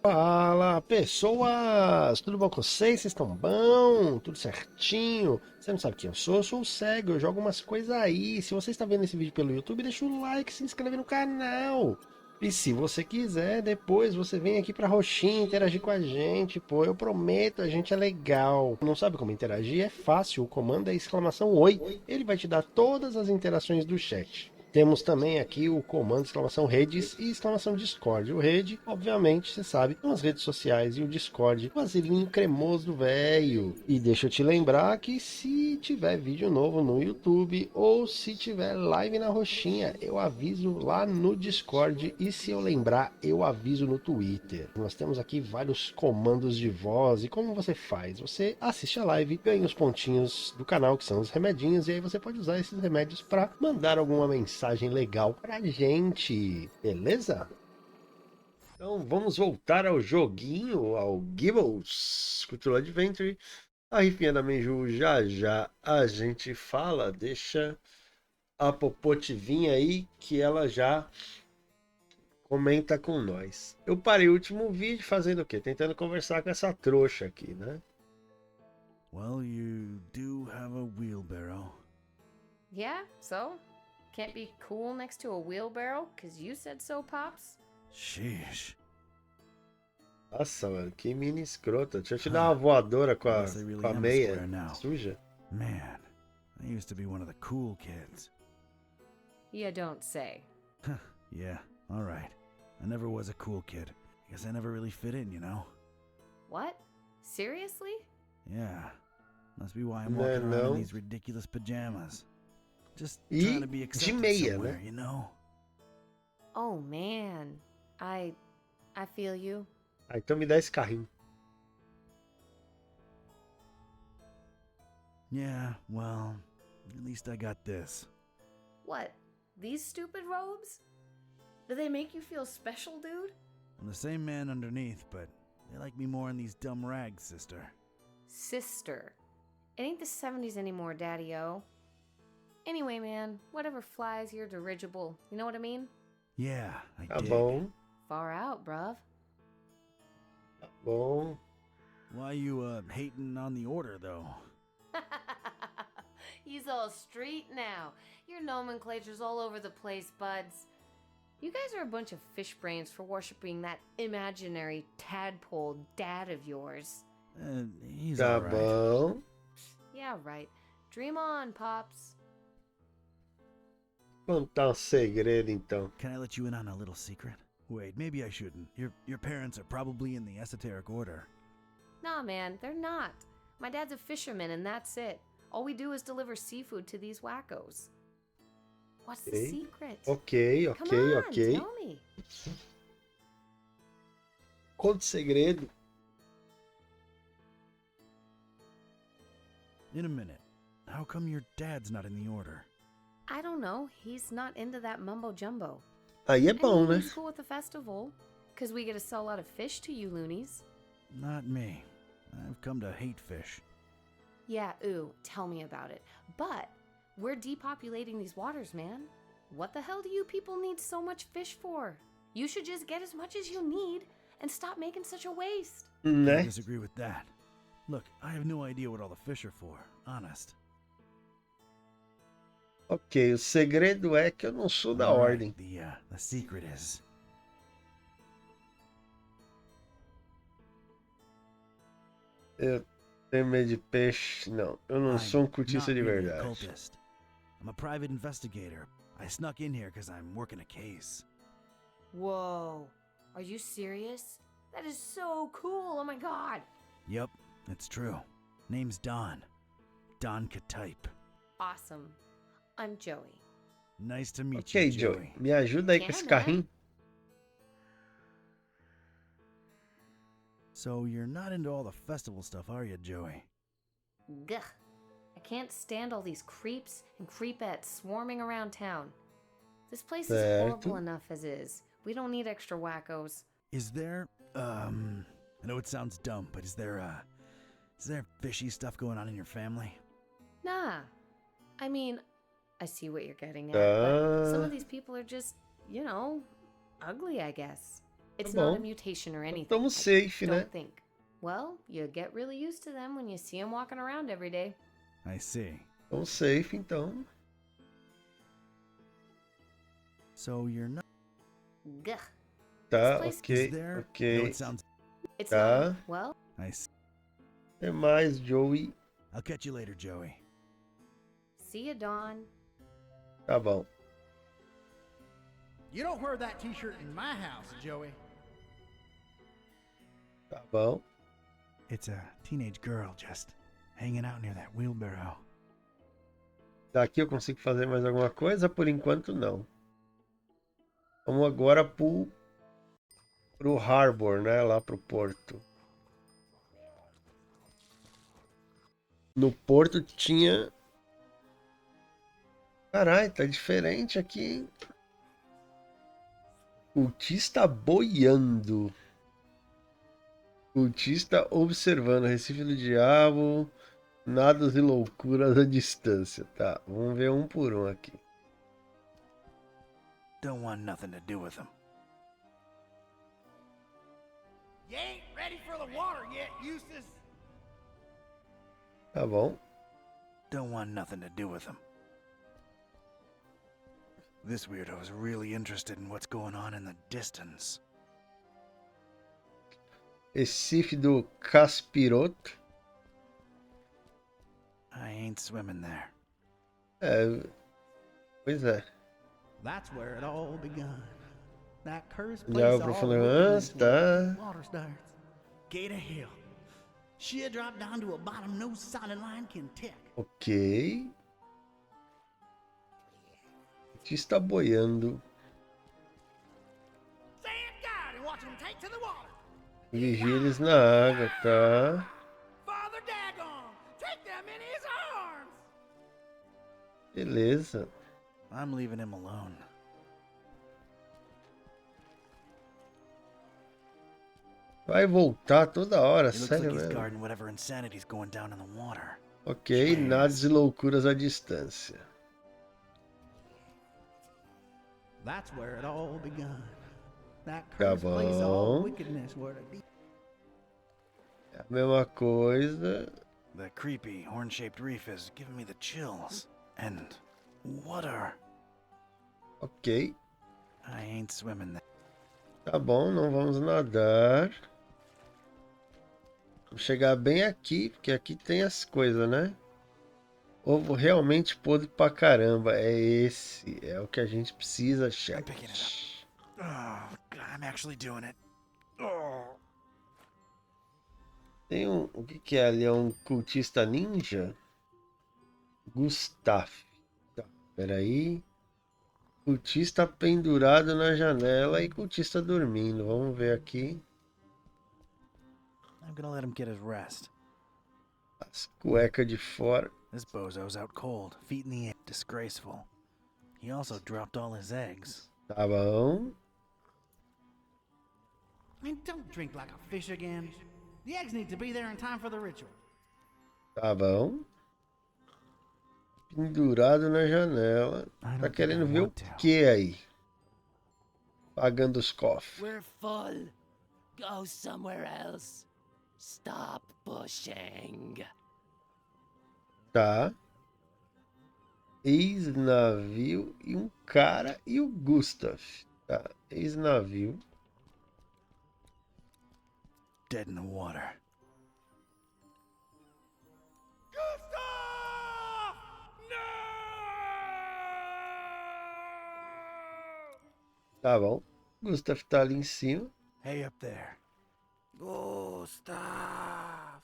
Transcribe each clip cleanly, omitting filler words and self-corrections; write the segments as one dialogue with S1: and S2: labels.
S1: Fala, pessoas! Tudo bom com vocês? Vocês estão bom? Tudo certinho? Você não sabe quem eu sou o Cego, eu jogo umas coisas aí. Se você está vendo esse vídeo pelo YouTube, deixa o like, se inscreve no canal. E se você quiser, depois você vem aqui pra Roxinha interagir com a gente, pô, eu prometo, a gente é legal. Não sabe como interagir? É fácil, o comando é exclamação Oi. Ele vai te dar todas as interações do chat. Temos também aqui o comando exclamação redes e exclamação Discord. O rede, obviamente, você sabe, são as redes sociais e o Discord, o vaselinho cremoso velho. E deixa eu te lembrar que se tiver vídeo novo no YouTube ou se tiver live na Roxinha, eu aviso lá no Discord e se eu lembrar, eu aviso no Twitter. Nós temos aqui vários comandos de voz e como você faz? Você assiste a live, ganha os pontinhos do canal que são os remedinhos e aí você pode usar esses remédios para mandar alguma mensagem legal pra gente, beleza? Então vamos voltar ao joguinho, ao Gibbles Cultural Adventure. A rifinha da Menju já já a gente fala, deixa a Popote vir aí que ela já comenta com nós. Eu parei o último vídeo fazendo o quê? Tentando conversar com essa trouxa aqui, né?
S2: Well, you do have a wheelbarrow.
S3: Yeah, so? Can't be cool next to a wheelbarrow, 'cause you said so, Pops?
S2: Sheesh.
S1: Nossa, mano, que mini escrota. Deixa eu te dar uma voadora com
S2: I guess I really
S1: com a
S2: am a
S1: meia
S2: square now.
S1: suja.
S2: Man, I used to be one of the cool kids.
S3: You don't say.
S2: Yeah, alright. I never was a cool kid. Guess I never really fit in, you know?
S3: What? Seriously?
S2: Yeah. Must be why I'm walking around
S1: Não.
S2: in these ridiculous pajamas. Just
S1: E
S2: trying to be
S1: de
S2: accepted
S1: meia,
S2: somewhere,
S1: né?
S2: you know?
S3: Oh, man. I feel you.
S1: Ah, então me dá esse carrinho.
S2: Yeah, well, at least I got this.
S3: What? These stupid robes? Do they make you feel special, dude?
S2: I'm the same man underneath, but they like me more in these dumb rags, sister.
S3: Sister. It ain't the 70s anymore, Daddy-O. Anyway, man, whatever flies your dirigible. You know what I mean?
S2: Yeah, I
S1: Tá
S2: dig.
S1: bom,
S3: Far out, bruv.
S1: tá bom.
S2: Why you, hating on the order, though?
S3: He's all street now. Your nomenclature's all over the place, buds. You guys are a bunch of fish brains for worshipping that imaginary tadpole dad of yours.
S2: He's
S1: Tá
S2: alright.
S1: bom.
S3: Yeah, right. Dream on, Pops.
S1: Contar um segredo, então.
S2: Can I let you in on a little secret? Wait, maybe I shouldn't. Your parents are probably in the esoteric order.
S3: Nah, man, they're not. My dad's a fisherman, and that's it. All we do is deliver seafood to these wackos. What's the
S1: Okay.
S3: secret?
S1: Ok,
S3: Come
S1: ok,
S3: on,
S1: ok.
S3: tell me.
S1: Conta o segredo.
S2: In a minute. How come your dad's not in the order?
S3: I don't know. He's not into that mumbo jumbo.
S1: Aí é
S3: I
S1: bom,
S3: mean,
S1: né?
S3: he's cool with the festival, because we get to sell a lot of fish to you loonies.
S2: Not me. I've come to hate fish.
S3: Yeah, ooh, tell me about it. But we're depopulating these waters, man. What the hell do you people need so much fish for? You should just get as much as you need and stop making such a waste.
S2: Can't
S1: Né?
S2: disagree with that. Look, I have no idea what all the fish are for, honest.
S1: Ok, o segredo é que eu não sou da
S2: Alright,
S1: ordem.
S2: the secret is...
S1: Eu tenho medo de peixe. Não, eu não
S2: I'm
S1: sou um cultista
S2: not
S1: de
S2: really a
S1: verdade.
S2: cultist. I'm a private investigator. I snuck in here because I'm working a case.
S3: Whoa, are you serious? That is so cool, oh my god.
S2: Yep, it's true. Name's Don. Don Katype.
S3: Awesome. I'm Joey.
S2: Nice to meet
S1: Ok,
S2: you,
S1: Joey,
S2: Joey.
S1: me ajuda aí com
S3: Yeah,
S1: esse
S3: man.
S1: carrinho.
S2: So you're not into all the festival stuff, are you, Joey?
S3: Gah. I can't stand all these creeps and creepettes swarming around town. This place is horrible
S1: Certo.
S3: enough as is. We don't need extra wackos.
S2: Is there, I know it sounds dumb, but is there fishy stuff going on in your family?
S3: Nah. I mean, I see what you're getting at, but some
S1: Tá.
S3: of these people are just, you know, ugly, I guess. It's
S1: Tá
S3: not a
S1: bom.
S3: mutation or anything.
S1: Estamos safe, né?
S3: Don't think. Well, you get really used to them when you see them walking around every day.
S2: I see.
S1: Estamos safe, então.
S2: So you're not.
S3: Gah.
S1: Tá,
S3: This place
S1: ok,
S2: Is there?
S1: ok.
S2: No, it sounds.
S3: It's
S1: Tá.
S3: not. Well,
S2: I see.
S1: Até mais, Joey.
S2: I'll catch you later, Joey.
S3: see ya, Dawn.
S1: Tá bom.
S4: You don't wear that t-shirt in my house, Joey.
S1: Tá bom.
S2: It's a teenage girl just hanging out near that wheelbarrow.
S1: Daqui eu consigo fazer mais alguma coisa? Por enquanto, não. Vamos agora pro Harbor, né? Lá pro porto. No porto tinha... Caralho, tá diferente aqui, hein? Cultista boiando. Cultista observando. Recife do Diabo. Nados e loucuras à distância. Tá, vamos ver um por um aqui.
S2: Don't want nothing to do with them.
S4: You ain't ready for the water yet, Eustace.
S1: Tá bom.
S2: Don't want nothing to do with them. This weirdo's really interested in what's going on in the distance.
S1: Recife do Caspiroto.
S2: I ain't swimming there.
S1: É, pois é.
S4: That's where it all begun. That cursed
S1: Já
S4: place
S1: aprofundou
S4: all
S1: antes,
S4: wickedness where
S1: tá?
S4: the water starts. Gate of hell. She'll drop down to a bottom no solid line can tick.
S1: Ok. Cultista boiando.
S4: Stand guard and watch them take to the water.
S1: Vigia eles na água, tá?
S4: Father Dagon, take them in his arms.
S1: Beleza.
S2: I'm leaving him alone.
S1: Vai voltar toda hora,
S2: He looks
S1: sério
S2: like he's
S1: mesmo.
S2: guarding whatever insanity's going down in the water.
S1: Ok, nados e loucuras à distância.
S4: That's where it all begun. That
S1: Tá
S4: cursed place all
S1: bom.
S4: wickedness where the deep.
S1: É a mesma coisa.
S2: The creepy, horn-shaped reef is giving me the chills. And water.
S1: Ok.
S2: I ain't swimming there.
S1: Tá bom, não vamos nadar. Vamos chegar bem aqui, porque aqui tem as coisas, né? Ovo realmente podre pra caramba. É esse. É o que a gente precisa,
S2: I'm
S1: chat.
S2: picking it up. Oh, God, I'm actually doing it. Oh.
S1: Tem um... O que que é ali? É um cultista ninja? Gustav. Tá, peraí. Cultista pendurado na janela e cultista dormindo. Vamos ver aqui.
S2: I'm gonna let him get his rest.
S1: As cuecas de fora.
S2: This bozo's out cold, feet in the air. Disgraceful. He also dropped all his eggs.
S1: Tá bom.
S4: And don't drink like a fish again. The eggs need to be there in time for the ritual.
S1: Tá bom. Pendurado na janela.
S2: I don't
S1: Tá
S2: think
S1: querendo
S2: I
S1: ver o
S2: want to.
S1: que aí? Pagando os cofres.
S5: We're full. Go somewhere else. Stop pushing.
S1: Tá. Ex-navio e um cara e o Gustav. Tá. Ex-navio.
S2: Dead in the water.
S4: Gustav! No!
S1: Tá bom. Gustav tá ali em cima.
S2: Hey up there.
S4: Gustav!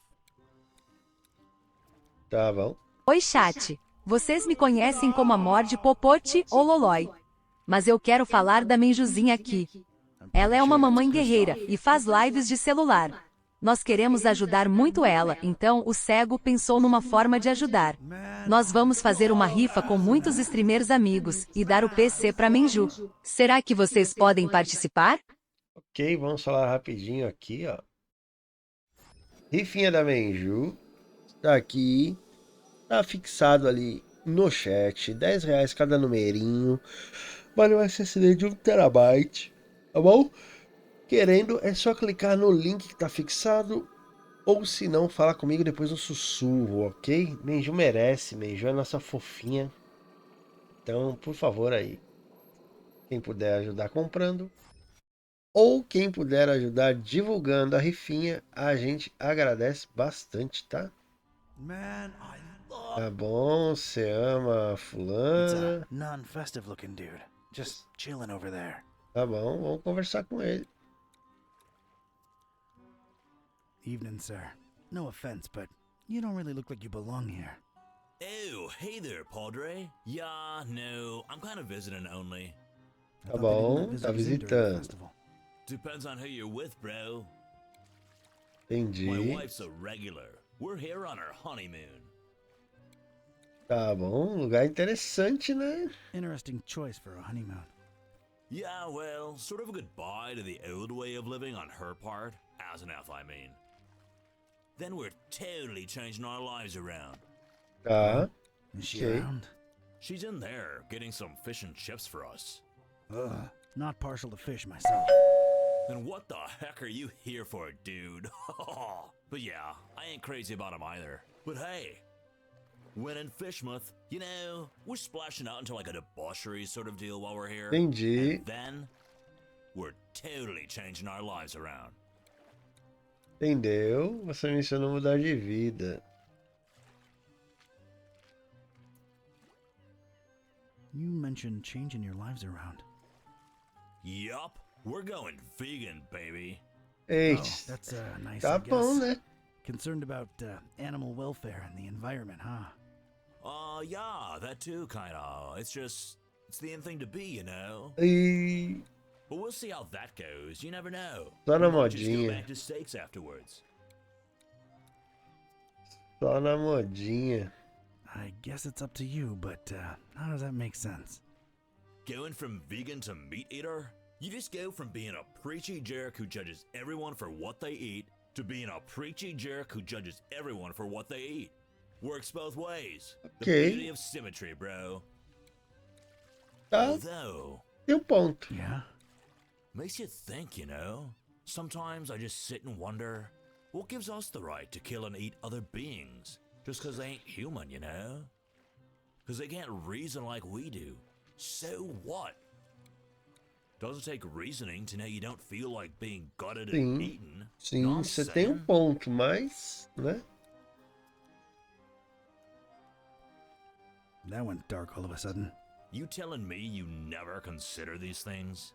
S1: Tá bom.
S6: Oi, chat. Vocês me conhecem como Amor de Popote ou Lolói. Mas eu quero falar da Menjuzinha aqui. Ela é uma mamãe guerreira e faz lives de celular. Nós queremos ajudar muito ela, então o cego pensou numa forma de ajudar. Nós vamos fazer uma rifa com muitos streamers amigos e dar o PC pra Menju. Será que vocês podem participar?
S1: Ok, vamos falar rapidinho aqui, ó. Rifinha da Menju. Tá aqui. Tá fixado ali no chat. R$10 cada numerinho. Vale um SSD de 1 TB. Tá bom? Querendo, é só clicar no link que tá fixado. Ou se não, fala comigo depois no sussurro, ok? Meiju merece, Meiju é nossa fofinha. Então, por favor aí, quem puder ajudar comprando, ou quem puder ajudar divulgando a rifinha, a gente agradece bastante, tá?
S2: Man, I love.
S1: Tá bom, você ama
S2: It's a
S1: fulana.
S2: non-festive looking dude, just chilling over there.
S1: Tá bom, vamos conversar com ele.
S2: Evening, sir. No offense, but you don't really look like you belong here.
S7: Oh, hey there, Padre. Yeah, no, I'm kind of visiting only.
S2: I
S1: Tá
S2: thought they did
S1: bom,
S2: not
S1: tá
S2: visit you during the
S1: visitando.
S2: festival.
S7: Depends on who you're with, bro. My
S1: Entendi.
S7: wife's a regular. We're here on our honeymoon.
S1: Tá bom, lugar interessante, né?
S2: Interesting choice for a honeymoon.
S7: Yeah, well, sort of a goodbye to the old way of living on her part, as an F, I mean. Then we're totally changing our lives around.
S1: Tá,
S2: Is she
S1: okay.
S2: around?
S7: She's in there getting some fish and chips for us.
S2: Ugh, not partial to fish myself.
S7: Then what the heck are you here for, dude? But yeah, I ain't crazy about him either. But hey, when in Fishmouth, you know, we're splashing out into like a debauchery sort of deal while we're here.
S1: Entendi.
S7: And then, we're totally changing our lives around.
S1: Entendeu? Você mencionou mudar de vida.
S2: You mentioned changing your lives around.
S7: Yup, we're going vegan, baby.
S1: Ei,
S2: Oh, that's nice,
S1: tá
S2: I guess.
S1: bom, né?
S2: Concerned about animal welfare and the environment, huh?
S7: Yeah, that too, kinda. It's the in thing to be, you know?
S1: E
S7: But we'll see how that goes. You never know.
S1: Só na
S7: We might just go
S1: modinha.
S7: back to steaks afterwards.
S1: Só na modinha.
S2: I guess it's up to you, but how does that make sense?
S7: Going from vegan to meat eater? You just go from being a preachy jerk who judges everyone for what they eat to being a preachy jerk who judges everyone for what they eat. Works both ways. The
S1: Okay.
S7: beauty of symmetry, bro.
S1: Tá,
S7: Although,
S1: tem um ponto.
S2: Yeah?
S7: makes you think, you know? Sometimes I just sit and wonder, what gives us the right to kill and eat other beings? Just 'cause they ain't human, you know? 'Cause they can't reason like we do. So what? Doesn't take reasoning to know you don't feel like being gutted and
S1: Sim,
S7: eaten.
S1: sim,
S7: Know what I'm
S1: você tem um
S7: saying?
S1: ponto, mas, né?
S2: That went dark all of a sudden.
S7: You telling me you never consider these things?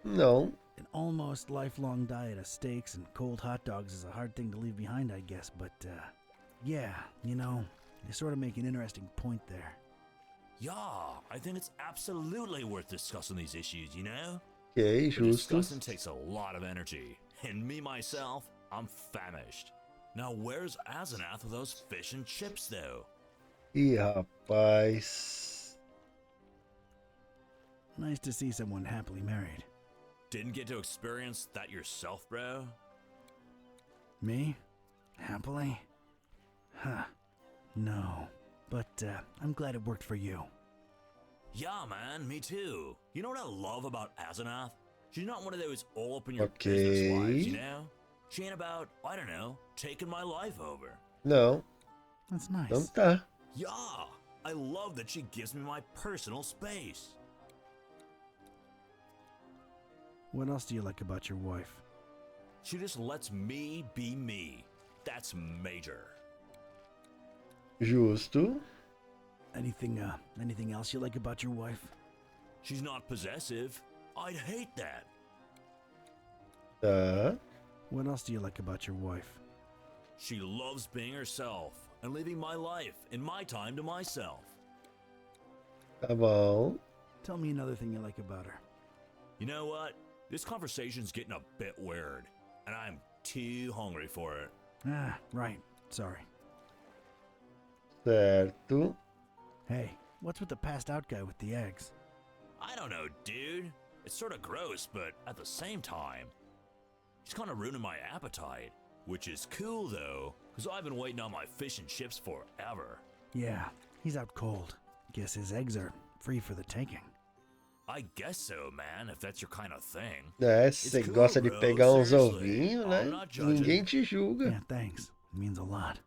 S1: Não.
S2: An almost lifelong diet of steaks and cold hot dogs is a hard thing to leave behind, I guess, but yeah, you know, you sort of make an interesting point there.
S7: Yeah, I think it's absolutely worth discussing these issues, you know?
S1: Ok,
S7: But discussing
S1: justos.
S7: takes a lot of energy, and me myself, I'm famished. Now where's Asenath with those fish and chips, though?
S1: Ih, rapaz.
S2: Nice to see someone happily married.
S7: Didn't get to experience that yourself, bro?
S2: Me? Happily? Huh. No. But I'm glad it worked for you.
S7: Yeah, man, me too. You know what I love about Asenath? She's not one of those all up in your
S1: Okay.
S7: business wives, you know? She ain't about, I don't know, taking my life over.
S1: Não,
S2: That's nice.
S1: então tá.
S7: Yeah, I love that she gives me my personal space.
S2: What else do you like about your wife?
S7: She just lets me be me. That's major.
S1: Justo.
S2: Anything else you like about your wife?
S7: She's not possessive. I'd hate that.
S1: Tá.
S2: What else do you like about your wife?
S7: She loves being herself and living my life in my time to myself.
S1: Tá bom.
S2: Tell me another thing you like about her.
S7: You know what? This conversation's getting a bit weird, and I'm too hungry for it.
S2: Ah, right. Sorry.
S1: Certo.
S2: Hey, what's with the passed out guy with the eggs?
S7: I don't know, dude. It's sort of gross, but at the same time, he's kind of ruining my appetite. Which is cool, though, because I've been waiting on my fish and chips forever.
S2: Yeah, he's out cold. Guess his eggs are free for the taking.
S7: I guess so, man, if that's your kind of thing.
S1: É, se você
S7: It's cool,
S1: gosta de
S7: bro,
S1: pegar uns
S7: seriously.
S1: ovinhos,
S7: I'm
S1: né?
S7: not judging.
S1: Ninguém te julga.
S2: Yeah, thanks. It means a lot.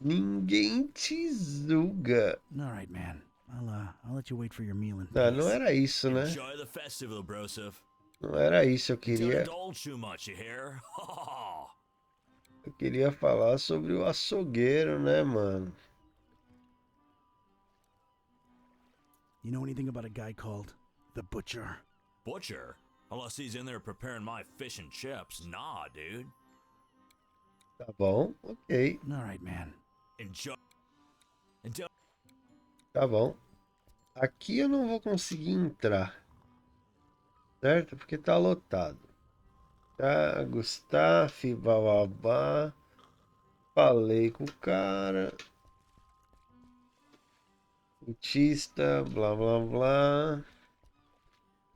S1: Ninguém te julga.
S2: All right, man. I'll let you wait for your meal in
S1: Ah, não
S2: peace.
S1: era isso, né?
S7: Enjoy the festival, brosif.
S1: Não era isso.
S7: Don't indulge too much, you hear?
S1: Eu queria falar sobre o açougueiro, né, mano?
S2: You know anything about a guy called the Butcher?
S7: Butcher? Unless he's in there preparing my fish and chips. Nah, dude.
S1: Tá bom, ok.
S2: All right, man.
S7: Enjoy.
S1: Tá bom. Aqui eu não vou conseguir entrar. Certo? Porque tá lotado. Tá, Gustaf, bababá. Falei com o cara. Cultista, blá blá blá.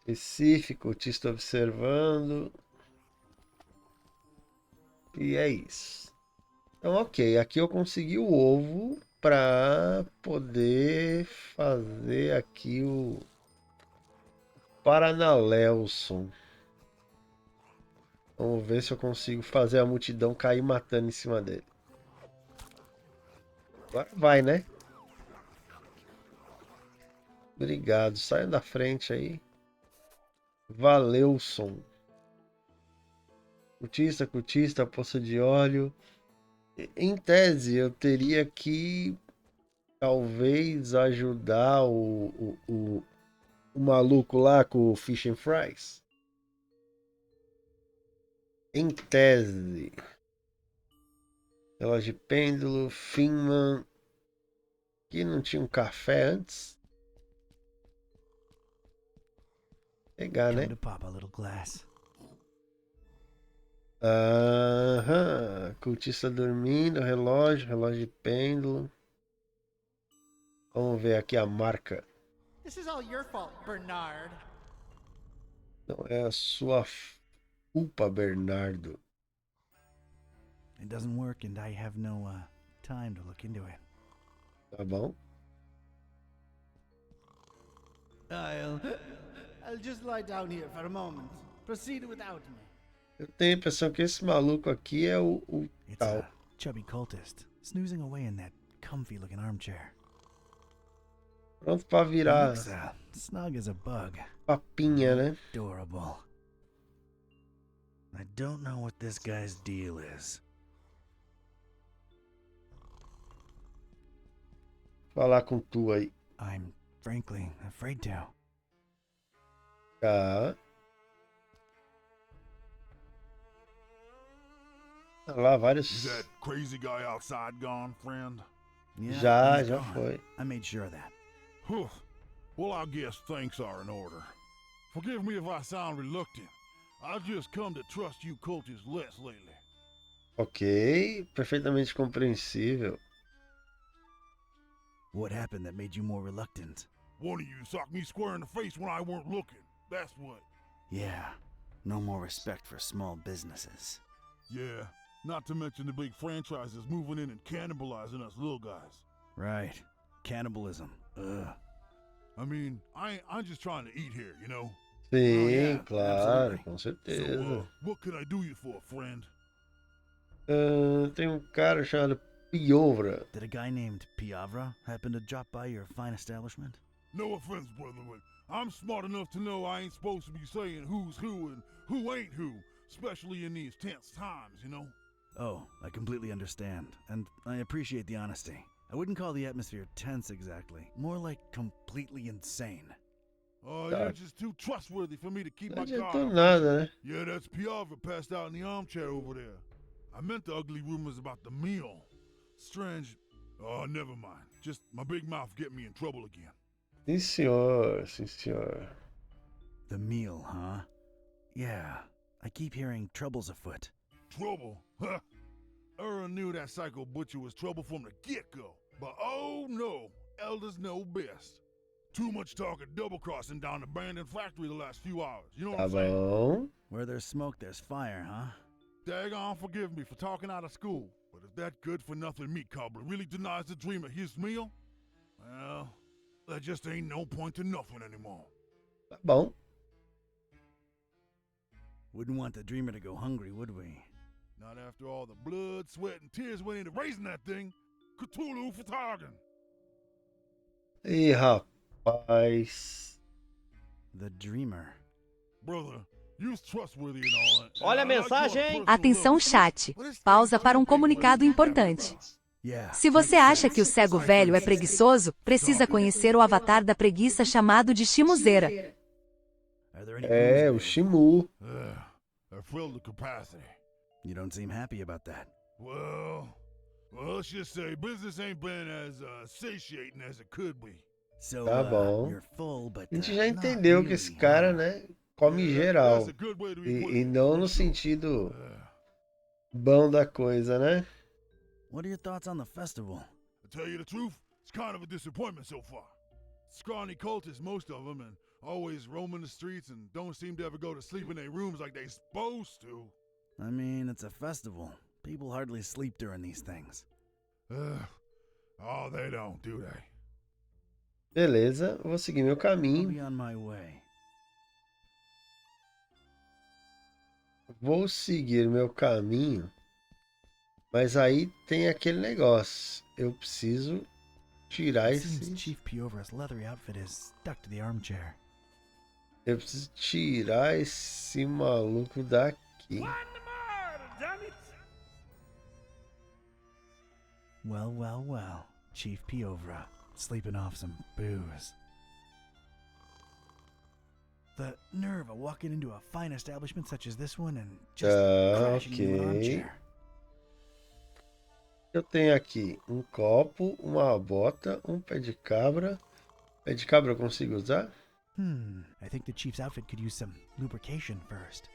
S1: Recife, cultista observando. E é isso. Então, ok. Aqui eu consegui o ovo para poder fazer aqui o Paranalelson. Vamos ver se eu consigo fazer a multidão cair matando em cima dele. Agora vai, né? Obrigado. Saia da frente aí. Valeu, som. Cultista, poça de óleo. Em tese, eu teria que talvez ajudar o maluco lá com o Fish and Fries. Em tese. Relógio de pêndulo, Finman. Aqui não tinha um café antes? Pegar, né?
S2: Come to pop a little glass.
S1: Aham. Cultista dormindo, relógio de pêndulo. Vamos ver aqui a marca.
S4: This is all your fault, Bernard.
S1: Não é a sua culpa, Bernardo.
S2: It doesn't work, and I have no time to look into it.
S1: Tá bom?
S4: I'll just lie down here for a moment. Proceed without me.
S1: Eu tenho a impressão que esse maluco aqui é o
S2: It's
S1: tal.
S2: a chubby cultist, snoozing away in that comfy-looking armchair.
S1: Pronto pra
S2: He
S1: virar
S2: looks snug as a bug.
S1: papinha, né?
S2: Adorable. I don't know what this guy's deal is.
S1: Falar com tu aí.
S2: I'm frankly afraid to.
S1: Tá. Olha lá, vários.
S8: Is that crazy guy outside gone, friend?
S2: Yeah, he's
S1: Já
S2: gone.
S1: foi.
S2: I made sure of that.
S8: Whew. Well, I guess thanks are in order. Forgive me if I sound reluctant. I've just come to trust you cultists less lately.
S1: Ok, perfeitamente compreensível.
S2: What happened that made you more reluctant?
S8: One of you socked me square in the face when I weren't looking. That's what.
S2: Yeah, no more respect for small businesses.
S8: Yeah, not to mention the big franchises moving in and cannibalizing us little guys.
S2: Right. Cannibalism. Ugh.
S8: I mean, I'm just trying to eat here, you know?
S1: Sim,
S2: yeah,
S1: claro,
S2: absolutely.
S1: com
S8: So,
S1: certeza.
S8: what can I do you for, friend?
S1: Tem um cara chamado Piovra.
S2: Did a guy named Piavra happen to drop by your fine establishment?
S8: No offense, brother, but I'm smart enough to know I ain't supposed to be saying who's who and who ain't who, especially in these tense times, you know?
S2: Oh, I completely understand, and I appreciate the honesty. I wouldn't call the atmosphere tense exactly, more like completely insane.
S8: Oh,
S1: Doc.
S8: you're just too trustworthy for me to keep
S1: Não
S8: my guard
S1: adiantou
S8: up.
S1: nada, né?
S8: Yeah, that's Piavra passed out in the armchair over there. I meant the ugly rumors about the meal. Strange. Oh, never mind. Just my big mouth get me in trouble again.
S1: Sim, senhor, sim, senhor.
S2: The meal, huh? Yeah, I keep hearing trouble's afoot.
S8: Trouble? Huh? Aaron knew that psycho butcher was trouble from the get-go. But oh no, elders know best. Too much talk of double-crossing down the abandoned factory the last few hours. You know what
S1: Tá
S8: I'm saying?
S1: bom.
S2: Where there's smoke, there's fire, huh?
S8: Daggone forgive me for talking out of school, but if that good-for-nothing meat cobbler really denies the dream of his meal, well, there just ain't no point to nothing anymore.
S1: Tá bom.
S2: Wouldn't want the dreamer to go hungry, would we?
S8: Not after all the blood, sweat, and tears went into raising that thing. Cthulhu for Targan.
S1: Ih, rapaz.
S2: The dreamer.
S8: Brother, you's trustworthy and all that.
S9: Olha a
S8: And I like your
S9: mensagem, hein?
S8: personal
S6: Atenção,
S8: love.
S6: chat.
S8: But this
S6: Pausa
S8: thing
S6: para um
S8: don't take
S6: comunicado
S8: much.
S6: importante.
S2: Yeah.
S6: Se você acha que o cego velho é preguiçoso, precisa conhecer o avatar da preguiça chamado de Shimuzeira.
S2: Are there any
S1: É, o
S2: clues, babe?
S1: Shimu.
S8: I filled the capacity.
S2: You don't seem happy about that.
S8: Well, let's just say business ain't been as satiating as it could be.
S2: So,
S1: Tá bom.
S2: you're full, but
S1: A gente já
S2: not
S1: entendeu que
S2: really,
S1: esse cara,
S2: huh?
S1: né, come
S8: Yeah,
S1: geral.
S8: that's a good way to be putting
S1: E
S8: it,
S1: não
S8: for
S1: no
S8: sure.
S1: sentido bom da coisa, né?
S2: What are your thoughts on the festival?
S8: To tell you the truth, it's kind of a disappointment so far. Scrawny cultists, most of them, and always roaming the streets and don't seem to ever go to sleep in their rooms like they supposed to.
S2: I mean, it's a festival. People hardly sleep during these things.
S8: Oh, they don't, do they?
S1: Beleza, vou seguir meu
S2: I'll
S1: caminho.
S2: be on my way.
S1: Vou seguir meu caminho. Mas aí tem aquele negócio. Eu preciso tirar
S2: It seems
S1: esse.
S2: Chief Piovra's leathery outfit is stuck to the armchair.
S1: Eu preciso tirar esse maluco daqui.
S2: Well, well, well. Chief Piovra, sleeping off some booze. The nerve of walking into a fine establishment such as this one and just crashing into an
S1: ok.
S2: armchair.
S1: Eu tenho aqui um copo, uma bota, um pé de cabra. Pé de cabra eu consigo usar?
S2: I think the chief's outfit could use some lubrication first.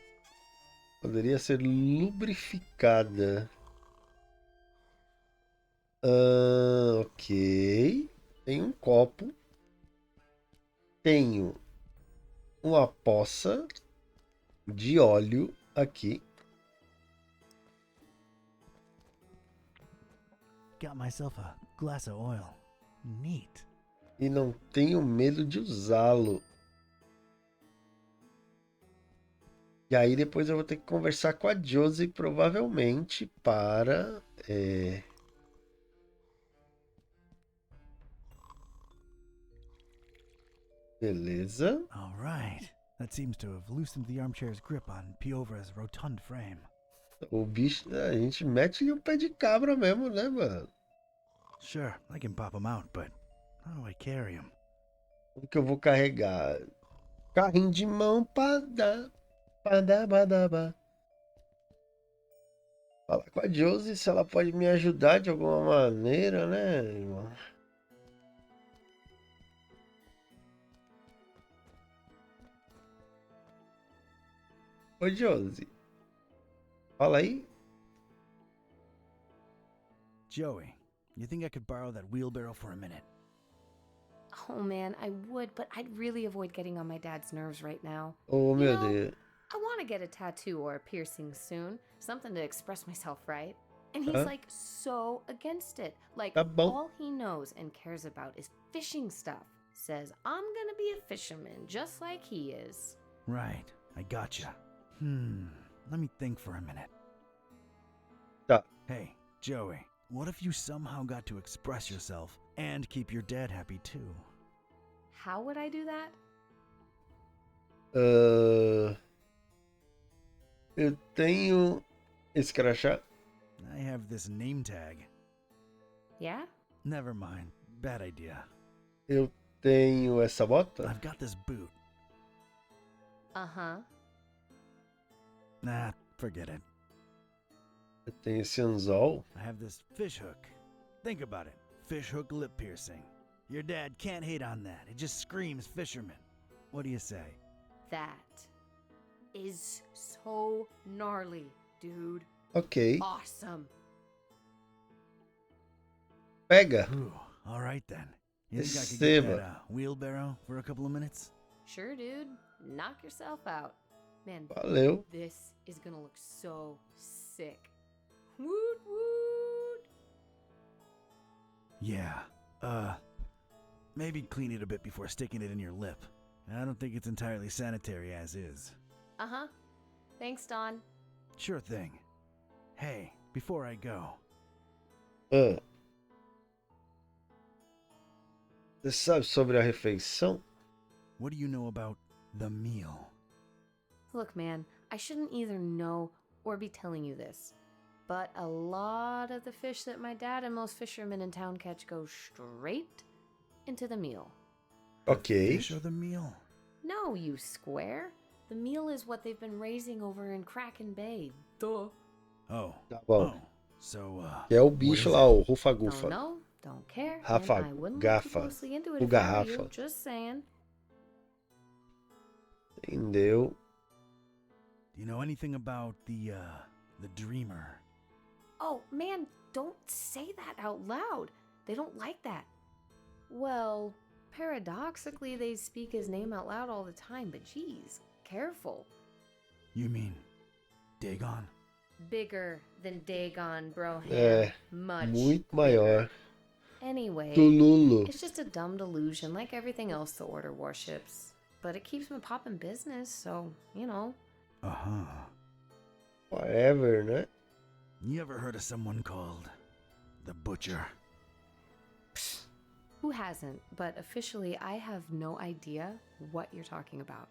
S1: Poderia ser lubrificada. Ok. Tenho um copo. Tenho uma poça de óleo aqui.
S2: Got myself a glass of oil. Neat.
S1: E não tenho medo de usá-lo. E aí depois eu vou ter que conversar com a Josie, provavelmente, para... Beleza.
S2: All right. That seems to have loosened the armchair's grip on Piovra's rotund frame.
S1: O bicho, a gente mete o pé de cabra mesmo, né, mano?
S2: Sure, I can pop him out, but how do I carry him?
S1: Como que eu vou carregar? Carrinho de mão pra dar. Badabadaba. Falar com a Josie se ela pode me ajudar de alguma maneira, né, irmão? Ô, Josie. Fala aí.
S2: Joey, you think I could borrow that wheelbarrow for a minute?
S3: Oh man, I would, but I'd really avoid getting on my dad's nerves right now.
S1: Oh, meu
S3: know,
S1: Deus.
S3: I want to get a tattoo or a piercing soon. Something to express myself, right? And he's
S1: Huh?
S3: like so against it. Like
S1: Tá bom.
S3: all he knows and cares about is fishing stuff. Says, I'm gonna be a fisherman just like he is.
S2: Right, I gotcha. Let me think for a minute.
S1: Tá.
S2: Hey, Joey, what if you somehow got to express yourself and keep your dad happy too?
S3: How would I do that?
S1: Eu tenho esse crachá.
S2: I have this name tag.
S3: Yeah?
S2: Never mind, bad idea.
S1: Eu tenho essa bota.
S2: I've got this boot.
S3: Uh-huh.
S2: Nah, forget it.
S1: Eu tenho esse anzol.
S2: I have this fish hook. Think about it. Fish hook lip piercing. Your dad can't hate on that. It just screams fisherman. What do you say?
S3: That is so gnarly, dude.
S1: Ok.
S3: Awesome.
S1: Pega.
S2: Ooh, all right then. You think I could get
S1: Receba.
S2: that wheelbarrow for a couple of minutes?
S3: Sure, dude. Knock yourself out. Man,
S1: Valeu.
S3: this is gonna look so sick. Woot woot!
S2: Yeah. Maybe clean it a bit before sticking it in your lip. I don't think it's entirely sanitary as is.
S3: Uh-huh. Thanks, Don.
S2: Sure thing. Hey, before I go,
S1: Ah. Você sabe sobre a refeição?
S2: what do you know about the meal?
S3: Look, man, I shouldn't either know or be telling you this, but a lot of the fish that my dad and most fishermen in town catch go straight into the meal.
S1: Ok.
S2: Fish or the meal?
S3: No, you square. The meal is what they've been raising over in Kraken Bay. Duh.
S2: Oh.
S1: Tá bom.
S2: Oh. So,
S1: Que é o
S2: what
S1: bicho
S2: is
S1: lá,
S2: it?
S1: o
S3: Don't
S1: rufa-gufa.
S3: know, don't care,
S1: Rafa,
S3: and I wouldn't look too
S1: gafa,
S3: closely into it
S1: o
S3: if I were you.
S1: garrafa.
S3: Just saying.
S1: Entendeu?
S2: Do you know anything about the dreamer?
S3: Oh, man, don't say that out loud. They don't like that. Well, paradoxically, they speak his name out loud all the time, but geez, careful.
S2: You mean Dagon?
S3: Bigger than Dagon, bro.
S1: É,
S3: Much
S1: muito
S3: bigger.
S1: maior.
S3: Anyway,
S1: Tululu.
S3: it's just a dumb delusion like everything else the Order worships. But it keeps my pop in business, so, you know.
S2: Uh-huh.
S1: Whatever, né?
S2: You ever heard of someone called the Butcher?
S3: Who hasn't? But officially, I have no idea what you're talking about.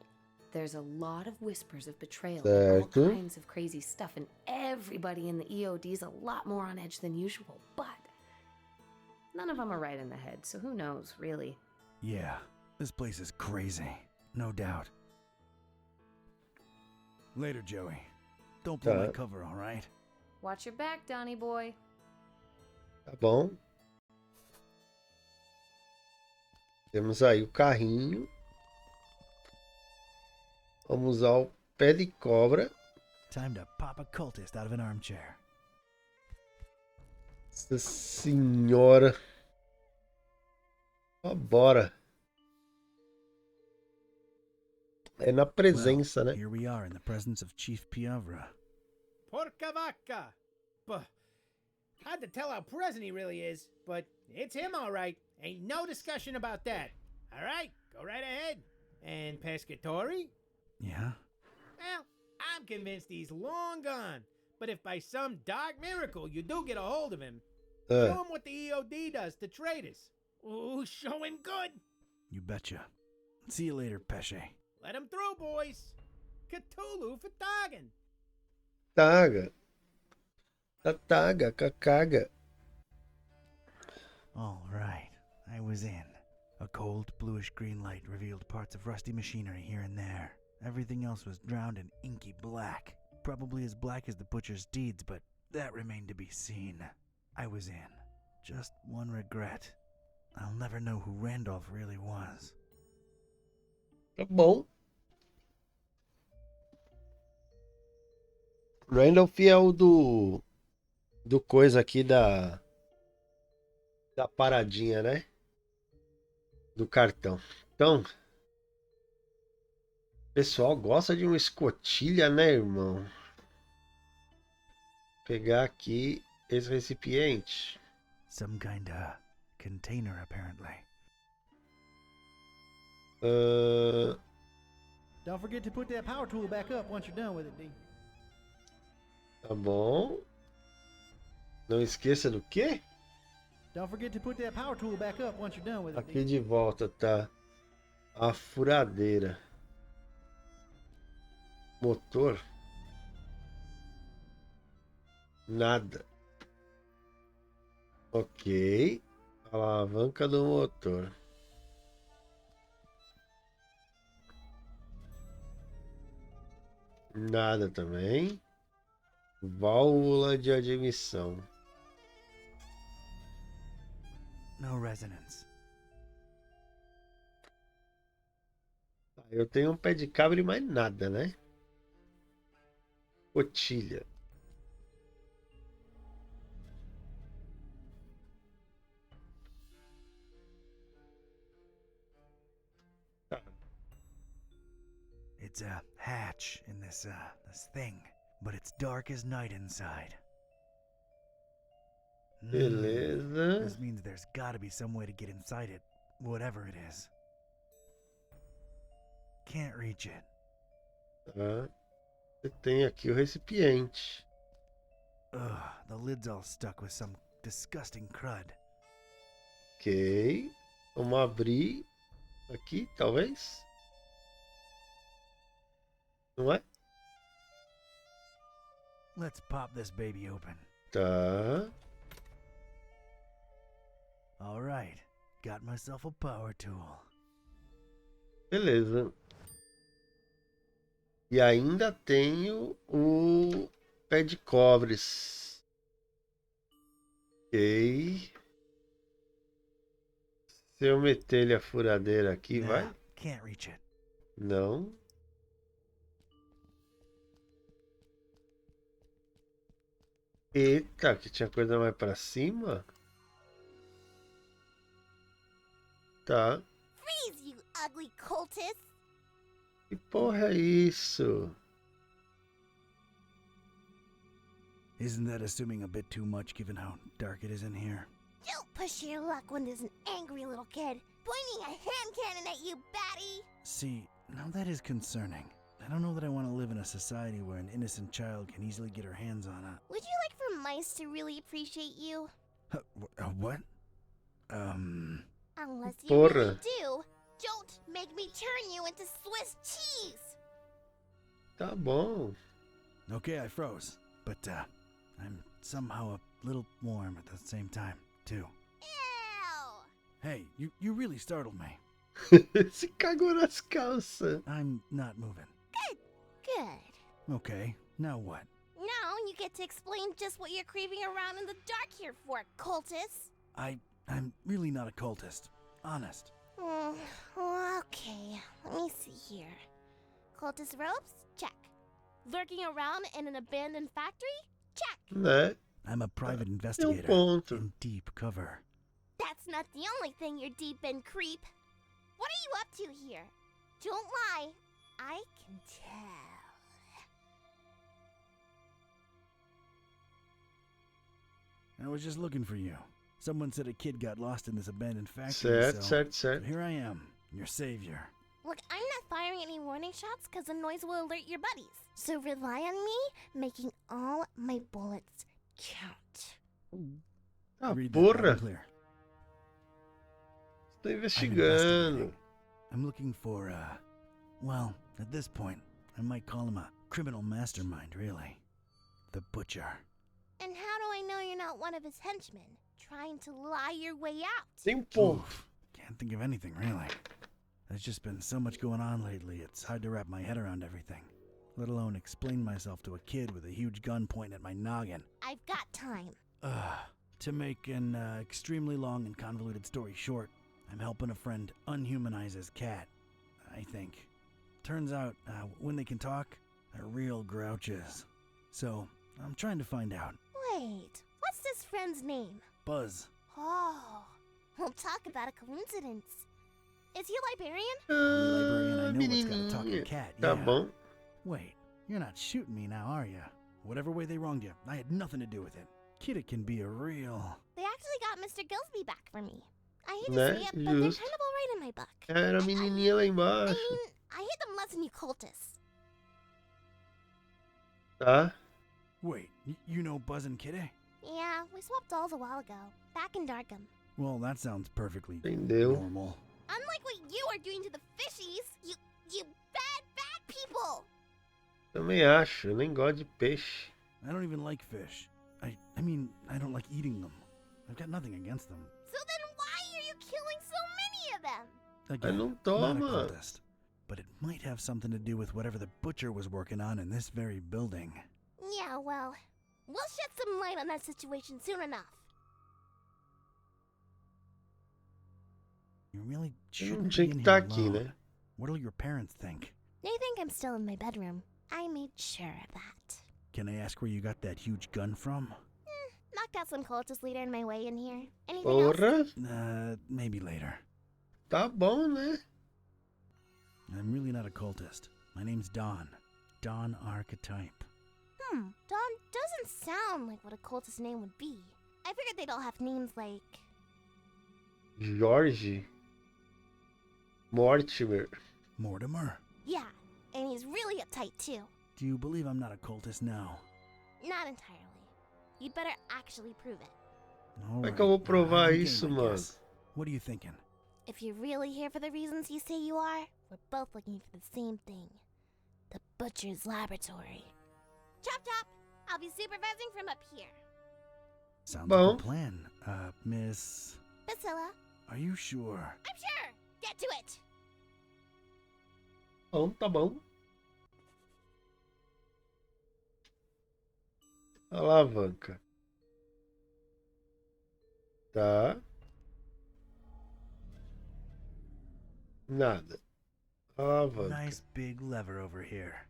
S3: There's a lot of whispers of betrayal and all
S1: Certo.
S3: kinds of crazy stuff, and everybody in the EOD's a lot more on edge than usual, but none of them are right in the head, so who knows, really.
S2: Yeah, this place is crazy. No doubt. Later, Joey. Don't blow my
S1: Tá.
S2: cover, all right?
S3: Watch your back, Donnie boy.
S1: Tá bom. Temos aí o carrinho. Vamos usar o pé de cobra.
S2: Time to pop a cultist out of an armchair.
S1: Nossa senhora. Ó, bora. É na presença,
S2: Well,
S1: né?
S2: here we are in the presence of Chief Piavra.
S9: Porca vaca. But hard to tell how present he really is, but it's him all right. Ain't no discussion about that. All right, go right ahead. And Pescatori?
S2: Yeah?
S9: Well, I'm convinced he's long gone. But if by some dark miracle you do get a hold of him, show him what the EOD does to traitors. Ooh, show him good.
S2: You betcha. See you later, Pesce.
S9: Let him through, boys. Cthulhu for Targan.
S1: Taga. Taga, cacaga.
S2: All right, I was in. A cold, bluish-green light revealed parts of rusty machinery here and there. Everything else was drowned in inky black. Probably as black as the butcher's deeds, but that remained to be seen. I was in. Just one regret. I'll never know who Randolph really was.
S1: Tá bom. Randolph é o do coisa aqui da paradinha, né? Do cartão. Então, o pessoal gosta de uma escotilha, né, irmão? Vou pegar aqui esse recipiente.
S2: Some kind of container, apparently.
S9: Don't forget to put that power tool back up once you're done with it, D.
S1: Tá bom. Não esqueça do quê?
S9: Don't forget to put that power tool back up once you're done with it,
S1: Aqui
S9: D.
S1: de volta tá a furadeira. Motor. Nada. Ok. Alavanca do motor. Nada também. Válvula de admissão.
S2: No resonance.
S1: Eu tenho um pé de cabra e mais nada, né? Cotilha. Tá.
S2: It's a hatch in this thing, but it's dark as night inside.
S1: Beleza.
S2: This means there's gotta be some way to get inside it, whatever it is. can't reach it.
S1: Tá. Você tem aqui o recipiente.
S2: Ugh, the lid's all stuck with some disgusting crud.
S1: Ok. Vamos abrir aqui, talvez. Não é?
S2: Let's pop this baby open.
S1: Tá.
S2: All right, got myself a power tool.
S1: Beleza. E ainda tenho o pé de cobres. Ok. Se eu meter-lhe a furadeira aqui,
S2: Nah,
S1: vai?
S2: can't reach it.
S1: Não. Eita, que tinha coisa mais pra cima? Tá.
S10: Freeze, you ugly cultist!
S1: Que porra é isso?
S2: Isn't that assuming a bit too much given how dark it is in here?
S10: Don't push your luck when there's an angry little kid pointing a hand cannon at you, batty!
S2: See, now that is concerning. I don't know that I want to live in a society where an innocent child can easily get her hands on a...
S10: Would you like for mice to really appreciate you?
S2: What?
S10: Unless you
S1: Porra.
S10: really do, don't make me turn you into Swiss cheese!
S1: Tá bom.
S2: Okay, I froze. But, I'm somehow a little warm at the same time, too.
S10: Ew!
S2: Hey, you really startled me.
S1: Se cagou nas calças.
S2: I'm not moving.
S10: Good.
S2: Okay, now what?
S10: Now you get to explain just what you're creeping around in the dark here for, cultist.
S2: I'm really not a cultist. Honest.
S10: Okay, let me see here. Cultist robes? Check. Lurking around in an abandoned factory? Check.
S1: Né?
S2: I'm a private
S1: Tem
S2: investigator
S1: ponto.
S2: in deep cover.
S10: That's not the only thing you're deep in, creep. What are you up to here? Don't lie. I can tell.
S2: I was just looking for you. Someone said a kid got lost in this abandoned factory,
S1: Certo,
S2: so
S1: certo.
S2: here I am, your savior.
S10: Look, I'm not firing any warning shots because the noise will alert your buddies. So rely on me making all my bullets count.
S1: Ah,
S2: Read that loud
S1: porra.
S2: and clear.
S1: Tô
S2: I'm
S1: investigando.
S2: investigating. I'm looking for, well, at this point, I might call him a criminal mastermind, really. The Butcher.
S10: And how do I know you're not one of his henchmen, trying to lie your way out?
S1: Tem ponto.
S2: Oof, can't think of anything, really. There's just been so much going on lately, it's hard to wrap my head around everything. Let alone explain myself to a kid with a huge gun pointing at my noggin.
S10: I've got time.
S2: To make an extremely long and convoluted story short, I'm helping a friend unhumanize his cat, I think. Turns out, when they can talk, they're real grouches. So, I'm trying to find out.
S10: Wait, what's this friend's name?
S2: Buzz.
S10: Oh, we'll talk about a coincidence. Is he a librarian?
S2: Only librarian I know what's got a talking
S1: Menininha.
S2: cat,
S1: Tá
S2: yeah.
S1: bom.
S2: Wait, you're not shooting me now, are you? Whatever way they wronged you, I had nothing to do with it. Kid, it can be a real...
S10: They actually got Mr. Gillsby back for me. I hate
S1: Né?
S10: to say it, but they're kind
S1: Justo.
S10: of all right in my book.
S1: Era a menininha lá
S10: I
S1: embaixo.
S10: mean, I hate them less than you cultists.
S1: Tá?
S2: Wait, you know Buzz and Kitty?
S10: Yeah, we swapped dolls a while ago, back in Darkham.
S2: Well, that sounds perfectly
S1: Entendeu?
S2: normal.
S10: Unlike what you are doing to the fishies, you bad people!
S1: Também acho. Eu nem gosto de peixe.
S2: I don't even like fish. I mean, I don't like eating them. I've got nothing against them.
S10: So then why are you killing so many of them?
S2: Again,
S1: não
S2: not a
S1: toma.
S2: cultist. But it might have something to do with whatever the Butcher was working on in this very building.
S10: Yeah, well, we'll shed some light on that situation soon enough.
S2: You really
S1: Eu
S2: shouldn't
S1: não
S2: be
S1: tinha
S2: in
S1: que
S2: here
S1: estar aqui,
S2: alone.
S1: né?
S2: What'll your parents think?
S10: They think I'm still in my bedroom. I made sure of that.
S2: Can I ask where you got that huge gun from?
S10: Knocked out some cultist leader in my way in here. Anything else?
S1: Porra.
S2: Maybe later.
S1: Tá bom, né?
S2: I'm really not a cultist. My name's Don. Don Archetype.
S10: Don doesn't sound like what a cultist name would be. I figured they'd all have names like...
S1: Jorge. Mortimer.
S2: Mortimer.
S10: Yeah, and he's really uptight too.
S2: Do you believe I'm not a cultist now?
S10: Not entirely. You'd better actually prove it.
S2: All
S1: Como é
S2: right.
S1: que eu vou provar
S2: I'm game,
S1: isso,
S2: I
S1: mano?
S2: guess. What are you thinking?
S10: If you're really here for the reasons you say you are, we're both looking for the same thing. The Butcher's Laboratory. Chop chop! I'll be supervising from up here.
S2: Sounds
S1: Bom.
S2: like a plan. Miss...
S10: Priscilla,
S2: Are you sure?
S10: I'm sure! Get to it!
S1: Bom, tá bom. Alavanca. Tá. Nada. Alavanca.
S2: Nice big lever over here.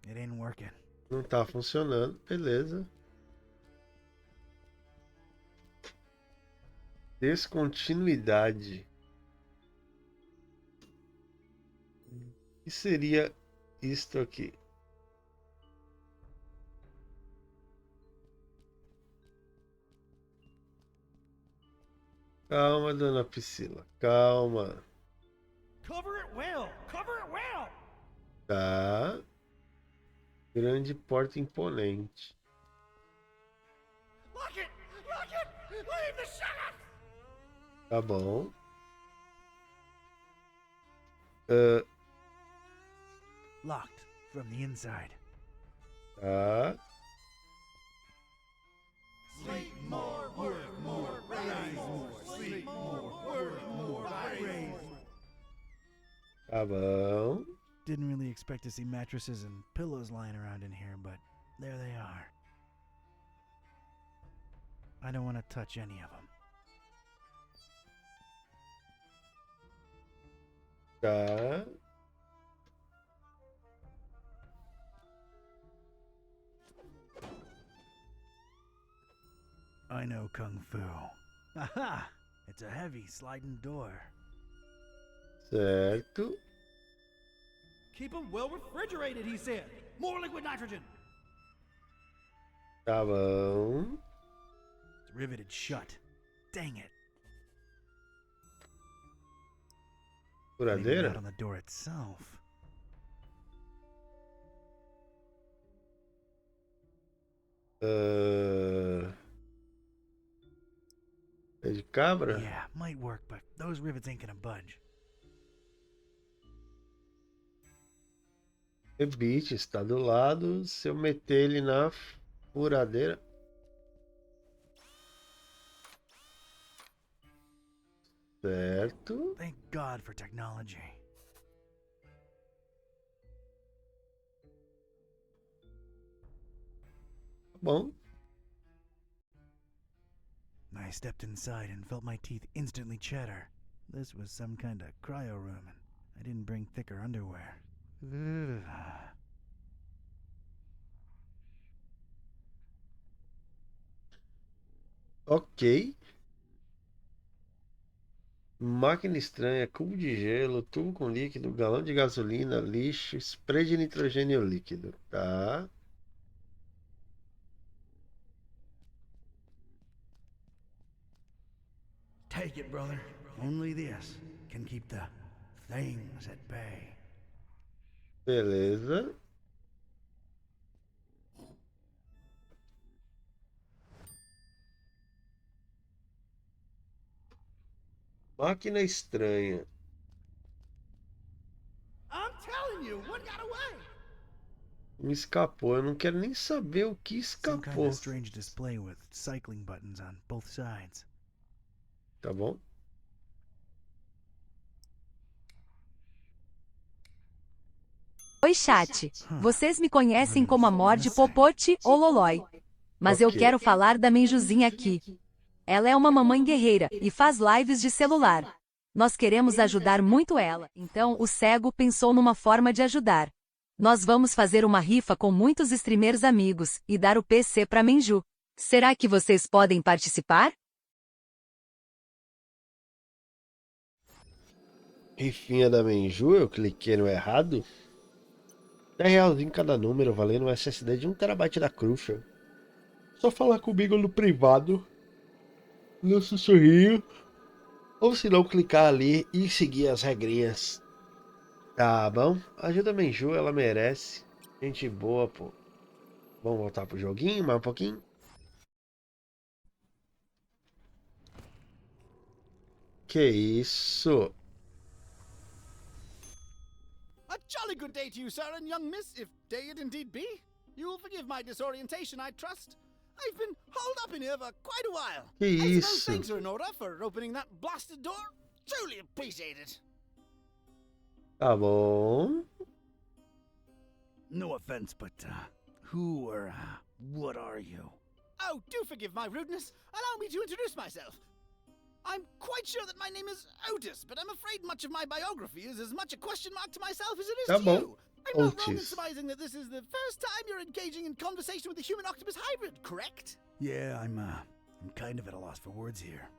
S2: It ain't working.
S1: Não tá funcionando. Beleza. Descontinuidade. O que seria isto aqui? Calma, dona Priscila. Calma.
S4: Cover it well! Cover it well!
S1: Tá. Grande porta imponente.
S4: Lock it! Lock it! Leave the sheriff!
S1: Tá bom.
S2: Locked from the inside.
S1: Tá.
S8: Sleep more, work more, raise more. Sleep more, work more, raise more.
S1: Tá bom.
S2: Didn't really expect to see mattresses and pillows lying around in here, but there they are. I don't want to touch any of them.
S1: Tá.
S2: I know Kung Fu. Aha! It's a heavy sliding door.
S1: Certo.
S4: Keep them well refrigerated, he said. More liquid nitrogen.
S1: Tá bom.
S2: It's riveted shut. Dang it. Maybe
S1: Furadeira?
S2: not on the door itself.
S1: É de cabra?
S2: Yeah, might work, but those rivets ain't gonna budge.
S1: Rebite, está do lado. Se eu meter ele na furadeira. Certo.
S2: Thank God for technology.
S1: Bom.
S2: I stepped inside and felt my teeth instantly chatter. This was some kind of cryo room, and I didn't bring thicker underwear. Ugh.
S1: Ok. Máquina estranha, cubo de gelo, tubo com líquido, galão de gasolina, lixo, spray de nitrogênio líquido. Tá.
S2: Take it, brother. Only this can keep the things at bay.
S1: Beleza. Máquina estranha.
S4: I'm telling you, one got away.
S1: Me escapou. Eu não quero nem saber o que
S2: Some kind
S1: escapou.
S2: of strange display with cycling buttons on both sides.
S1: Tá bom?
S6: Oi, chat. Vocês me conhecem como Amor de Popote ou Lolói. Mas eu
S1: Ok.
S6: quero falar da Menjuzinha aqui. Ela é uma mamãe guerreira e faz lives de celular. Nós queremos ajudar muito ela, então o cego pensou numa forma de ajudar. Nós vamos fazer uma rifa com muitos streamers amigos e dar o PC pra Menju. Será que vocês podem participar?
S1: Rifinha da Menju, eu cliquei no errado. R$10 cada número, valendo um SSD de 1 TB da Crucial. Só falar comigo no privado. No sussurrinho. Ou se não, clicar ali e seguir as regrinhas. Tá bom? Ajuda a Menju, ela merece. Gente boa, pô. Vamos voltar pro joguinho mais um pouquinho? Que isso?
S4: A jolly good day to you, sir, and young miss, if day it indeed be. You will forgive my disorientation, I trust. I've been holed up in here for quite a while.
S1: Que
S4: I suppose
S1: isso?
S4: thanks are in order for opening that blasted door. Truly appreciate it.
S1: Tá bom.
S2: No offense, but, who or, what are you?
S4: Oh, do forgive my rudeness. Allow me to introduce myself. I'm quite sure that my name is Otis, but I'm afraid much of my biography is as much a question mark to myself as it is
S1: Tá
S4: to
S1: bom.
S4: you. I'm not wrong in
S1: Otis.
S4: surmising that this is the first time you're engaging in conversation with a human-octopus hybrid, correct?
S2: Yeah, I'm kind of at a loss for words here.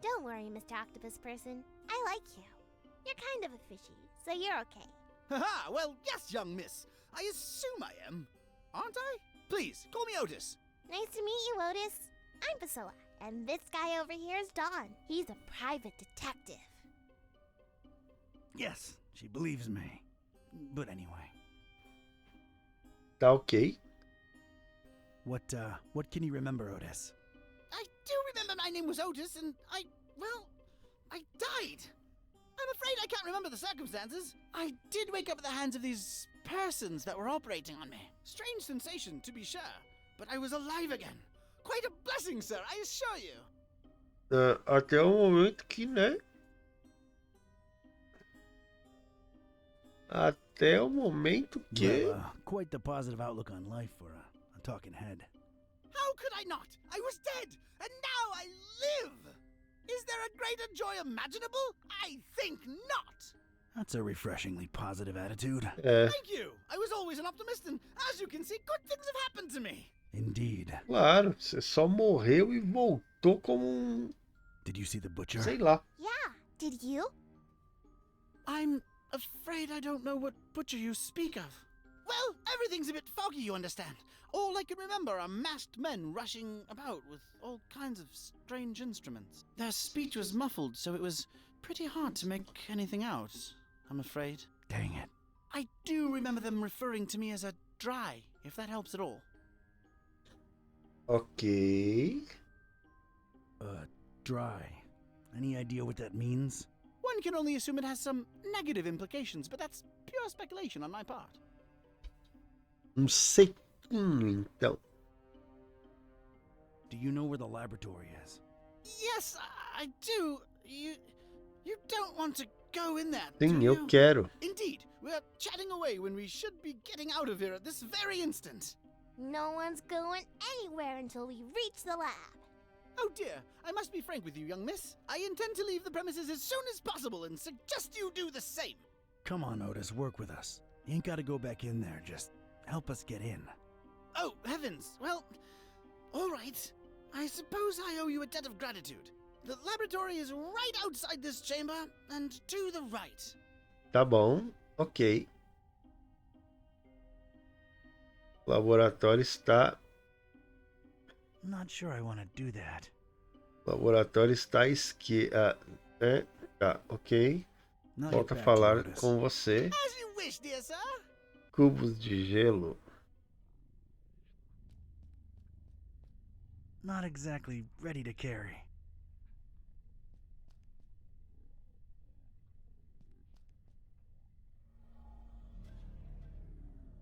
S10: Don't worry, Mr. Octopus Person. I like you. You're kind of a fishy, so you're okay.
S4: Haha, well, yes, young miss. I assume I am. Aren't I? Please, call me Otis.
S10: Nice to meet you, Otis. I'm Priscilla, and this guy over here is Don. He's a private detective.
S2: Yes, she believes me. But anyway,
S1: Tá ok.
S2: what can you remember, Otis?
S4: I do remember my name was Otis, and I died. I'm afraid I can't remember the circumstances. I did wake up at the hands of these persons that were operating on me. Strange sensation, to be sure, but I was alive again. Quite a blessing, sir, I assure you.
S1: Até o momento que, né? Até o momento que.
S2: Well, quite the positive outlook on life for a talking head.
S4: How could I not? I was dead, and now I live. Is there a greater joy imaginable? I think not.
S2: That's a refreshingly positive attitude.
S1: É,
S4: Thank you. I was always an optimist, and as you can see, good things have happened to me.
S2: Indeed.
S1: claro. Você só morreu e voltou como um.
S2: Did you see the butcher?
S1: Sei lá.
S10: Yeah, did you?
S4: I'm afraid I don't know what butcher you speak of. Well, everything's a bit foggy, you understand. All I can remember are masked men rushing about with all kinds of strange instruments. Their speech was muffled, so it was pretty hard to make anything out, I'm afraid.
S2: Dang it.
S4: I do remember them referring to me as a dry, if that helps at all.
S1: Ok.
S2: Dry. Any idea what that means?
S4: One can only assume it has some negative implications, but that's pure speculation on my part.
S1: Sequinho, então.
S2: Do you know where the laboratory is?
S4: Yes, I do. You don't want to go in there,
S1: Sim,
S4: do
S1: eu
S4: you?
S1: quero.
S4: Indeed, we're chatting away when we should be getting out of here at this very instant.
S10: No one's going anywhere until we reach the lab.
S4: Oh dear, I must be frank with you, young miss. I intend to leave the premises as soon as possible and suggest you do the same.
S2: Come on, Otis, work with us. You ain't gotta go back in there, just help us get in.
S4: Oh, heavens. Well, all right. I suppose I owe you a debt of gratitude. The laboratory is right outside this chamber and to the right.
S1: Tá bom. Ok. O laboratório está.
S2: Not sure I want to do that.
S1: O laboratório está à esquerda. É, tá, ok.
S2: Not
S1: Volto a
S2: yet back,
S1: falar
S2: Otis.
S1: com você.
S4: As you wish, dear sir.
S1: Cubos de gelo.
S2: Not exactly ready to carry.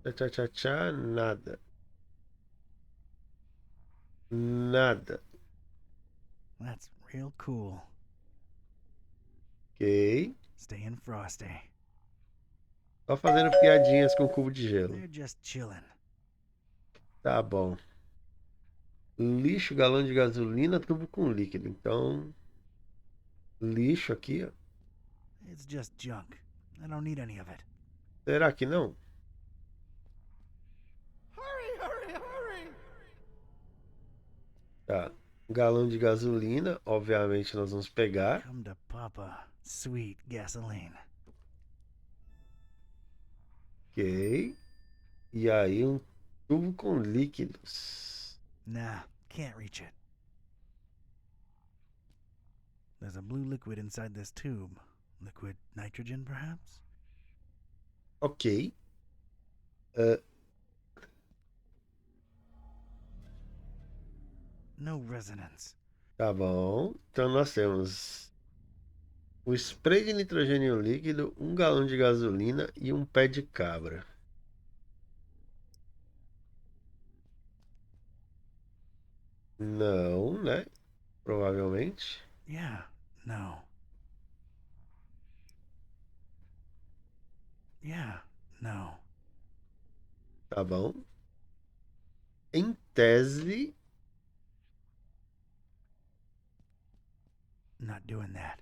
S1: Tchá, tchá, tchá, nada. Nada.
S2: That's real cool.
S1: Ok.
S2: Staying frosty.
S1: Só fazendo piadinhas com o cubo de gelo.
S2: They're just chilling.
S1: Tá bom. Lixo, galão de gasolina, tubo com líquido. Então, lixo aqui, ó.
S2: It's just junk. I don't need any of it.
S1: Será que não?
S4: Hurry, hurry, hurry.
S1: Tá. Galão de gasolina, obviamente nós vamos pegar.
S2: Come to Papa. Sweet gasoline.
S1: Ok. E aí um tubo com líquidos.
S2: Nah, can't reach it. There's a blue liquid inside this tube. Liquid nitrogen, perhaps?
S1: Ok.
S2: No resonance.
S1: Tá bom. Então nós temos o spray de nitrogênio líquido, 1 galão de gasolina e um pé de cabra. Não, né? Provavelmente.
S2: Yeah, no. Yeah, no.
S1: Tá bom. Em tese,
S2: Not doing that.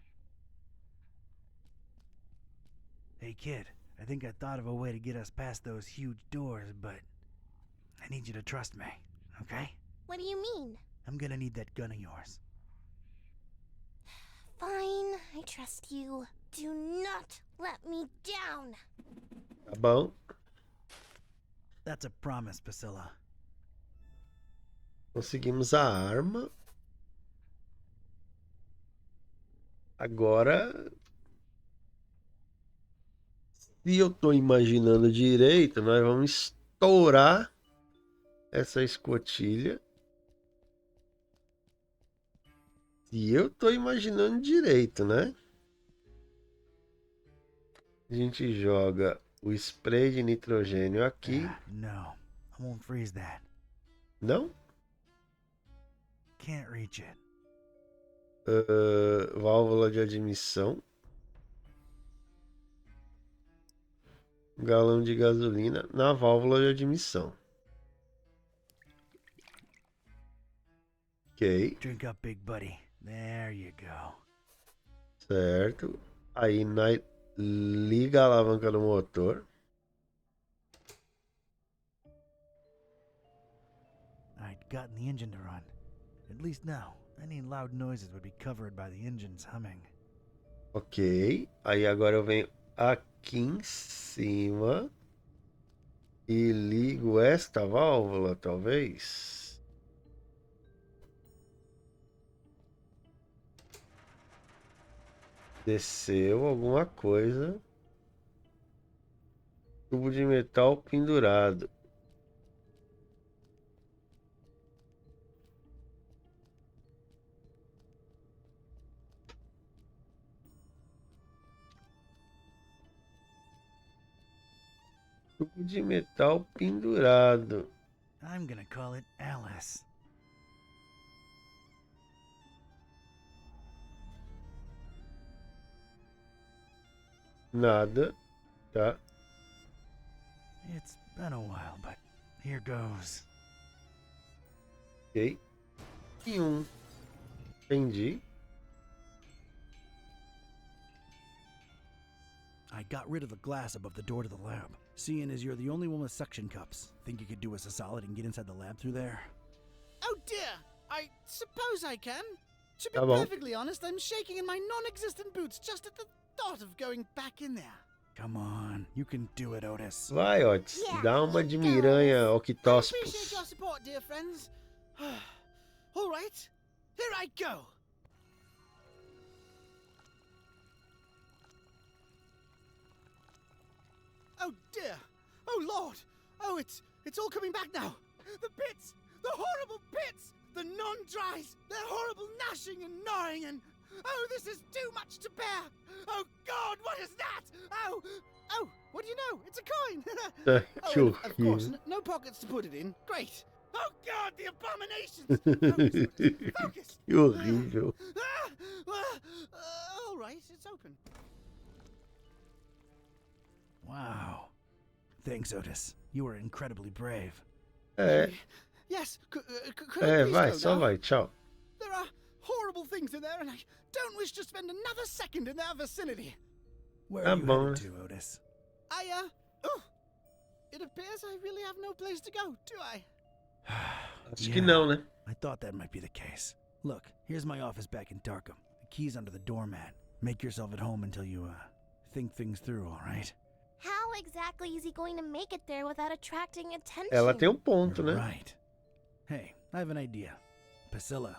S2: Hey kid, I think I thought of a way to get us past those huge doors, but I need you to trust me, okay?
S10: What do you mean?
S2: I'm gonna need that gun of yours.
S10: Fine, I trust you. Do not let me down.
S1: tá bom.
S2: That's a promise, Priscilla.
S1: Conseguimos a arma. Agora, se eu tô imaginando direito, nós vamos estourar essa escotilha. Se eu tô imaginando direito, né? A gente joga o spray de nitrogênio aqui.
S2: No, I won't freeze that.
S1: Não?
S2: Can't reach it.
S1: Válvula de admissão. 1 galão de gasolina na válvula de admissão. Ok,
S2: Drink up, big buddy. There you go.
S1: certo. Aí nós liga a alavanca do motor.
S2: I'd gotten the engine to run. At least now, any loud noises would be covered by the engine's humming.
S1: Ok. Aí agora eu venho aqui em cima e ligo esta válvula, talvez. Desceu alguma coisa. Tubo de metal pendurado. Tubo de metal pendurado.
S2: I'm gonna call it Alice.
S1: Nada, tá?
S2: It's been a while, but here goes.
S1: Ok. E entendi.
S2: I got rid of the glass above the door to the lab. Seeing as you're the only one with suction cups, think you could do us a solid and get inside the lab through there?
S4: Oh dear, I suppose I can. To be
S1: Tá bom.
S4: perfectly honest, I'm shaking in my non-existent boots just at the thought of going back in there.
S2: Come on, you can do it, Otis.
S1: Vai, Otis.
S10: Yeah,
S1: Dá uma
S10: it
S1: de miranha,
S4: I appreciate
S1: Octospus.
S4: your support, dear friends. All right, here I go. Oh dear! Oh Lord! Oh, it's all coming back now. The pits, the horrible pits, the non-dries, their horrible gnashing and gnawing, and oh, this is too much to bear. Oh God, what is that? Oh, what do you know? It's a coin.
S1: Que
S4: Oh, and of course,
S1: horrível.
S4: no pockets to put it in. Great. Oh God, the abominations! Focus, focus.
S1: Que horrível.
S4: All right, it's open.
S2: Wow. Thanks, Otis. You were incredibly brave.
S1: É,
S4: Yes, could I please
S1: vai,
S4: go
S1: só
S4: now?
S1: vai, tchau.
S4: There are horrible things in there, and I don't wish to spend another second in their vicinity.
S2: Where
S1: Tá
S2: are you
S1: bom,
S2: headed
S1: né?
S2: to, Otis?
S4: It appears I really have no place to go, do I?
S1: Acho que não, né?
S2: I thought that might be the case. Look, here's my office back in Darkham. The key's under the doormat. Make yourself at home until you, think things through, all right?
S10: How exactly is he going to make it there without attracting attention?
S1: Ela tem ponto,
S2: You're
S1: né?
S2: right. Hey, I have an idea. Priscilla,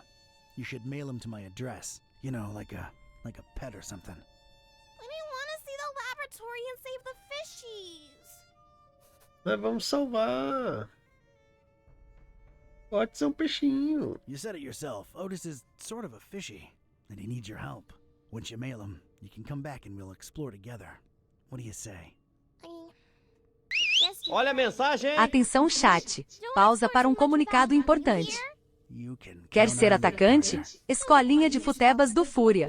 S2: you should mail him to my address. You know, like a pet or something.
S10: We didn't want to see the laboratory and save the fishies.
S1: Nós vamos salvar. Pode ser um peixinho.
S2: You said it yourself. Otis is sort of a fishy, and he needs your help. Once you mail him, you can come back and we'll explore together. What do you say?
S11: Olha a mensagem!
S6: Atenção chat. Pausa para um comunicado importante. Quer ser atacante? Escolinha de futebas do Fúria.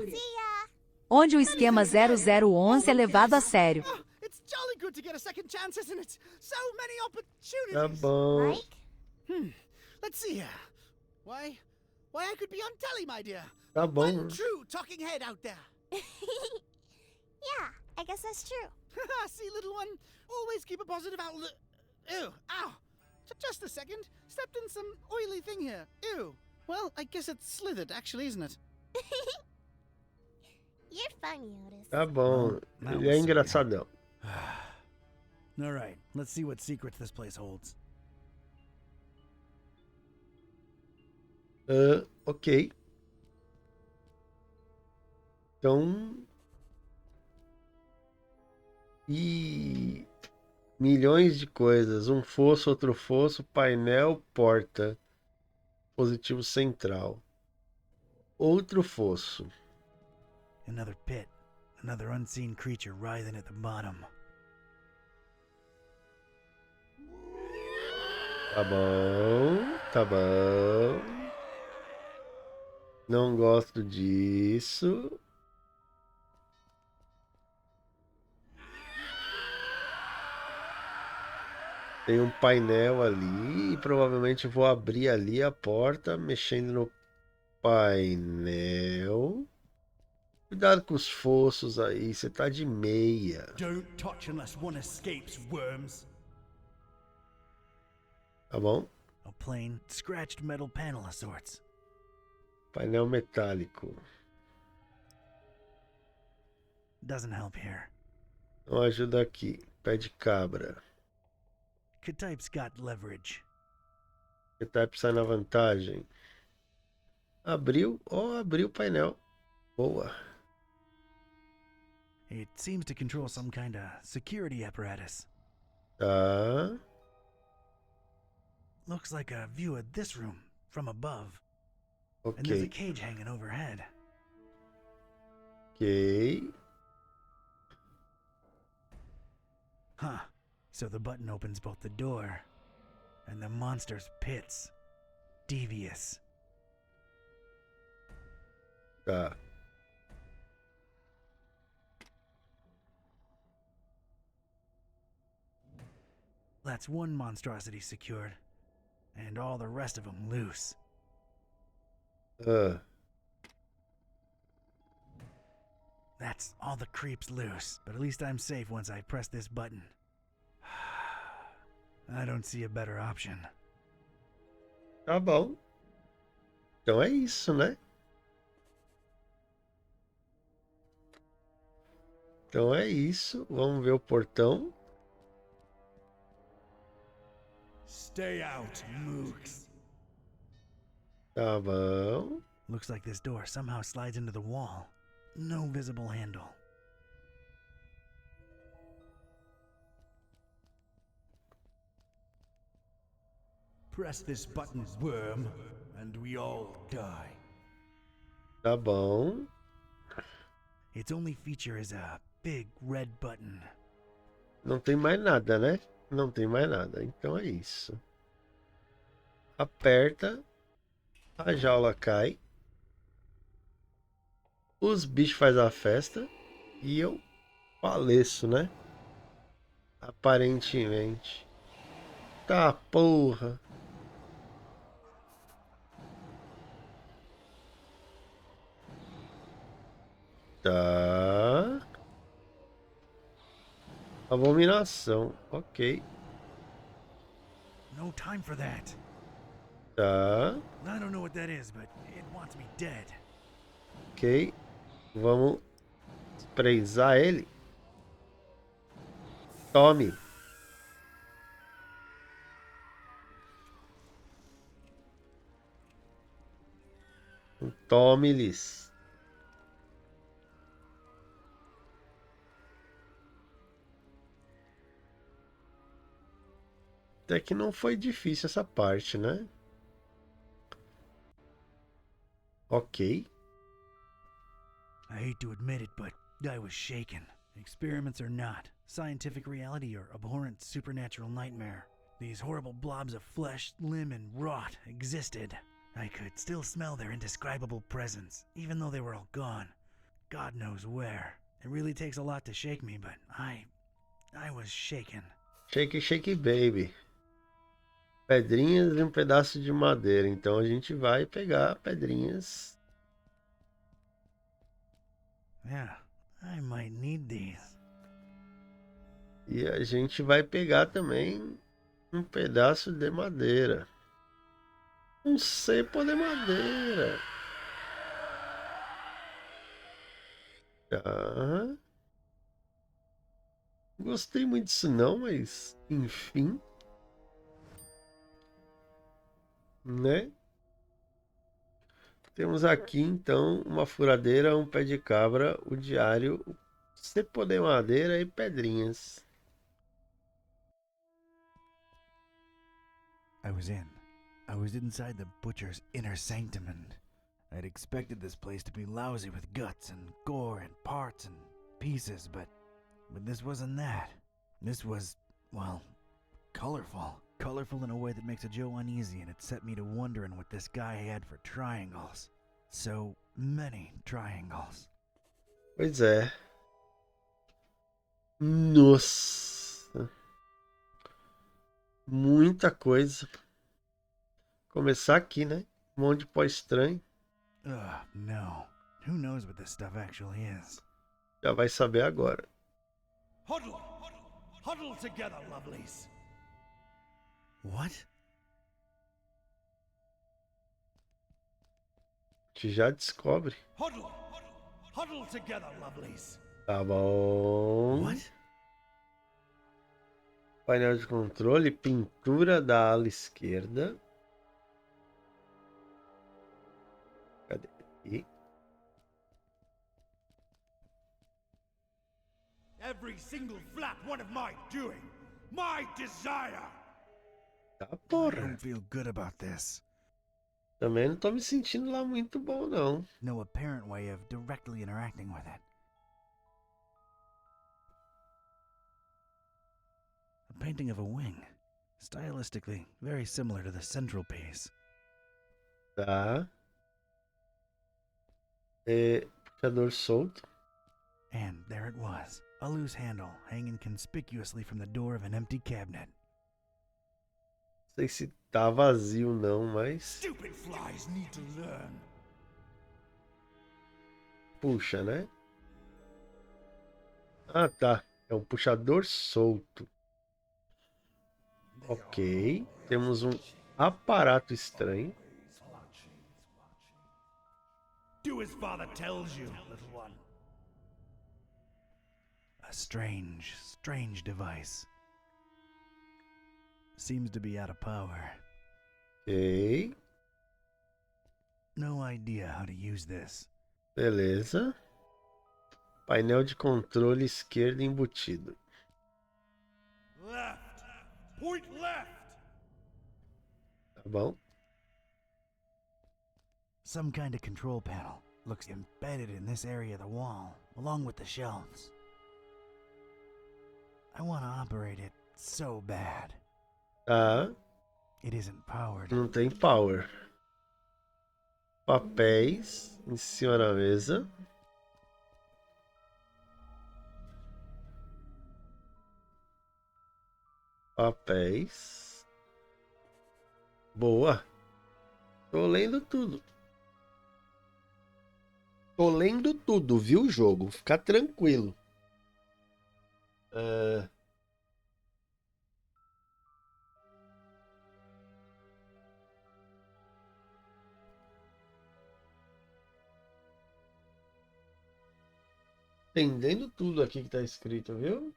S6: Onde o esquema 0011 é levado a sério.
S4: It's jolly good to get a second chance, isn't it? So many opportunities.
S1: Tá bom.
S4: Let's see here. Why I could be on telly, my dear.
S1: Tá bom.
S4: One true talking head out there.
S10: Yeah, I guess that's true.
S4: See, little one, always keep a positive outlook. Ew, ow. Just a second. Stepped in some oily thing here. Ew. Well, I guess it's slithered, actually, isn't it?
S10: You're funny, Otis.
S1: Tá bom.
S2: That
S1: Ele é
S2: was so
S1: engraçadão.
S2: All right, let's see what secrets this place holds.
S1: Ok. Então. E milhões de coisas. Um fosso, outro fosso, painel, porta. Positivo central. Outro fosso.
S2: Another pit. Another unseen creature writhing at the bottom.
S1: Tá bom. Tá bom. Não gosto disso. Tem um painel ali e provavelmente vou abrir ali a porta mexendo no painel. Cuidado com os fossos aí, você tá de meia.
S2: Don't touch unless one escapes, worms.
S1: Tá bom?
S2: A plain, scratched metal panel of sorts.
S1: Painel metálico.
S2: Doesn't help here.
S1: Não ajuda aqui. Pé de cabra.
S2: K-Type's got leverage.
S1: K-Type sai na vantagem. Abriu. Abriu o painel. Boa.
S2: It seems to control some kind of security apparatus.
S1: Tá.
S2: Looks like a view of this room from above. And there's a
S1: Ok.
S2: cage hanging overhead.
S1: Ok.
S2: Huh. So the button opens both the door and the monster's pits. Devious.
S1: Tá.
S2: That's one monstrosity secured, and all the rest of them loose. That's all the creeps loose, but at least I'm safe once I press this button. I don't see a better option.
S1: Tá bom. Então é isso, né? Então é isso. Vamos ver o portão.
S2: Stay out, mooks.
S1: Tá bom.
S2: Looks like this door somehow slides into the wall. No visible handle. Press this button, worm, and we all die.
S1: Tá bom.
S2: Its only feature is a big red button.
S1: Não tem mais nada, né? Não tem mais nada. Então é isso. Aperta. A jaula cai. Os bichos fazem a festa. E eu faleço, né? Aparentemente. Tá, porra. Tá. Abominação. Ok.
S2: No time for that.
S1: Tá.
S2: I don't know what that is, but it wants me dead.
S1: Ok. Vamos sprayzar ele. Tome. Tome-lhes. Até que não foi difícil essa parte, né? Ok.
S2: I hate to admit it, but I was shaken. Experiments or not, scientific reality or abhorrent supernatural nightmare, these horrible blobs of flesh, limb, and rot existed. I could still smell their indescribable presence, even though they were all gone. God knows where. It really takes a lot to shake me, but I was shaken.
S1: Shake, shake, baby. Pedrinhas e um pedaço de madeira. Então a gente vai pegar pedrinhas.
S2: Yeah, I might need these.
S1: E a gente vai pegar também um pedaço de madeira. Um cepo de madeira. Tá. Gostei muito disso não, mas enfim. Né? Temos aqui então uma furadeira, um pé de cabra, o diário, cepo de madeira e pedrinhas.
S2: I was inside the butcher's inner sanctum, and I'd expected this place to be lousy with guts and gore and parts and pieces, but this wasn't that. This was, well, colorful. Colorful in a way that makes a Joe uneasy, and it set me to wondering what this guy had for triangles. So many triangles.
S1: Pois é. Nossa. Muita coisa. Começar aqui, né? Um monte de pó estranho.
S2: Ugh, no. Who knows what this stuff actually is?
S1: Já vai saber agora.
S2: Huddle! Huddle together, lovelies! What?
S1: A gente já descobre.
S2: Huddle! Huddle together, lovelies!
S1: Tá bom.
S2: What?
S1: Painel de controle, pintura da ala esquerda. Cadê aqui?
S2: Every single flap one of my doing. My desire!
S1: Tá,
S2: I
S1: porra.
S2: don't feel good about this.
S1: Também não tô me sentindo lá muito bom, não.
S2: No apparent way of directly interacting with it. A painting of a wing. Stylistically, very similar to the central piece.
S1: Tá. Puxador solto.
S2: And there it was, a loose handle hanging conspicuously from the door of an empty cabinet.
S1: Não sei se tá vazio não, mas...
S2: Stupid flies need to learn.
S1: Puxa, né? Ah, tá. É um puxador solto. Ok. Temos um aparato estranho.
S2: Do as father tells you, little one. A strange device. Seems to be out of power.
S1: Ok.
S2: No idea how to use this.
S1: Beleza. Painel de controle esquerdo embutido.
S2: Left! Point left!
S1: Tá bom.
S2: Some kind of control panel. Looks embedded in this area of the wall, along with the shelves. I want to operate it so bad.
S1: Tá.
S2: It isn't powered.
S1: Não tem power. Papéis em cima da mesa. Papéis. Boa. Tô lendo tudo. Tô lendo tudo, viu, jogo? Fica tranquilo. Entendendo tudo aqui que tá escrito, viu?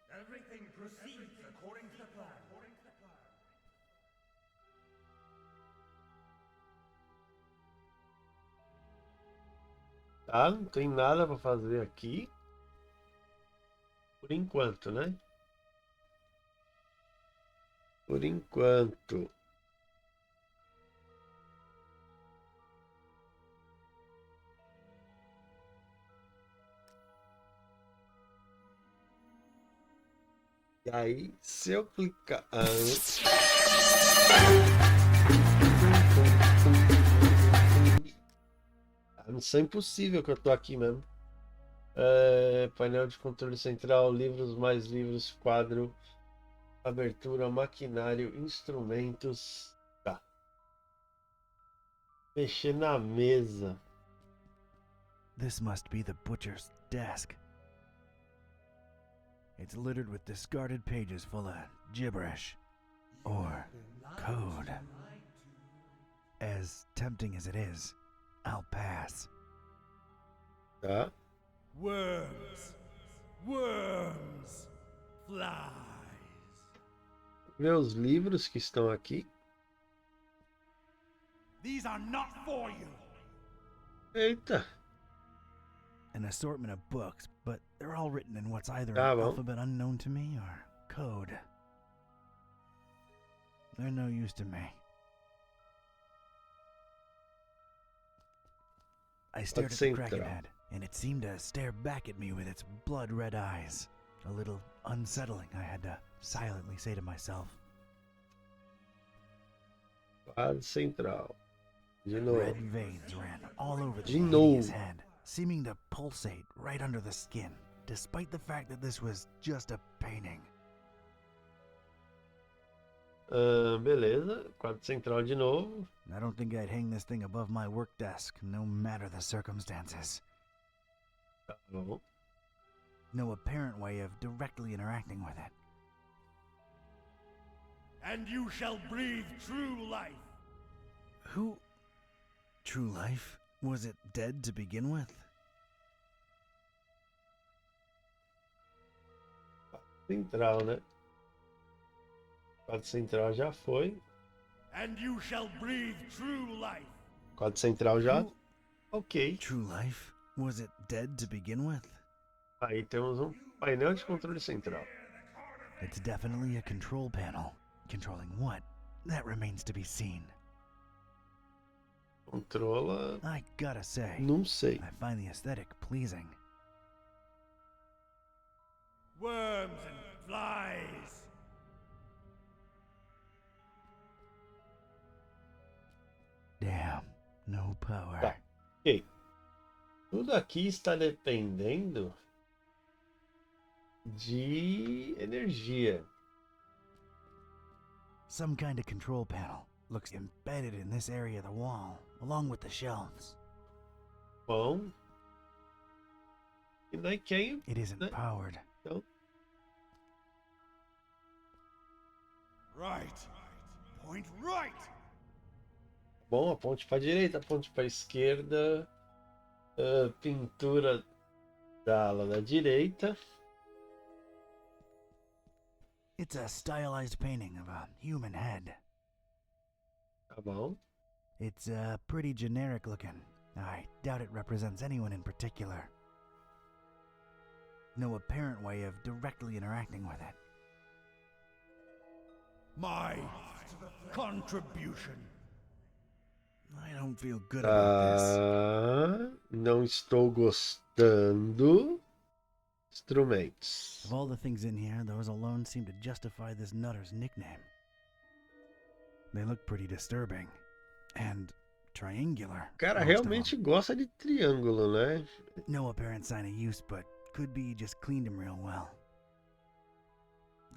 S1: Tá, não tem nada pra fazer aqui. Por enquanto, né? Por Por enquanto. E aí, se eu clicar. Missão impossível que eu tô aqui mesmo. Painel de controle central, livros mais livros, quadro, abertura, maquinário, instrumentos. Tá. Mexer na mesa.
S2: This must be the butcher's desk. It's littered with discarded pages full of gibberish or code. As tempting as it is, I'll pass.
S1: Tá.
S8: Worms. Worms. Flies.
S1: Ver os livros que estão aqui.
S8: These are not for you.
S1: Eita.
S2: An assortment of books, but they're all written in what's either
S1: Tá
S2: an
S1: bom.
S2: alphabet unknown to me or code. They're no use to me. I stared at the Kraken head, and it seemed to stare back at me with its blood-red eyes. A little unsettling, I had to silently say to myself.
S1: Quadro central. De novo.
S2: Red veins ran all over the
S1: De
S2: hideous
S1: novo.
S2: head, seeming to pulsate right under the skin, despite the fact that this was just a painting.
S1: Beleza. Quadro central de novo.
S2: I don't think I'd hang this thing above my work desk, no matter the circumstances.
S1: Tá bom.
S2: No apparent way of directly interacting with it.
S8: And you shall breathe true life.
S2: Who? True life? Was it dead to begin with?
S1: Central, né? Quadro central já foi.
S8: And you shall breathe true life.
S1: Quadro central já.
S2: Who-
S1: Ok.
S2: True life? Was it dead to begin with?
S1: Aí temos um painel de controle central.
S2: It's definitely a control panel. Controlling what? That remains to be seen.
S1: Controla.
S2: I gotta say,
S1: Não sei.
S2: I find the aesthetic pleasing.
S8: Worms and flies.
S2: Damn, no power.
S1: Tá. Ok. Tudo aqui está dependendo de energia.
S2: Some kind of control panel looks embedded in this area of the wall, along with the shelves.
S1: Bom. E daí quem?
S2: It isn't
S1: Né?
S2: powered.
S1: Então,
S8: Right. Point right.
S1: bom, a ponte para direita, a ponte para esquerda. Pintura da ala da direita.
S2: It's a stylized painting of a human head.
S1: Tá bom.
S2: It's pretty generic looking. I doubt it represents anyone in particular. No apparent way of directly interacting with it.
S8: My contribution.
S2: I don't feel good about this.
S1: Tá. Não estou gostando. Instrumentos.
S2: Of all the things in here, those alone seem to justify this nutter's nickname. They look pretty disturbing. And triangular.
S1: O cara
S2: most of
S1: realmente gosta de triângulo, né?
S2: them. No apparent sign of use, but could be just cleaned them real well.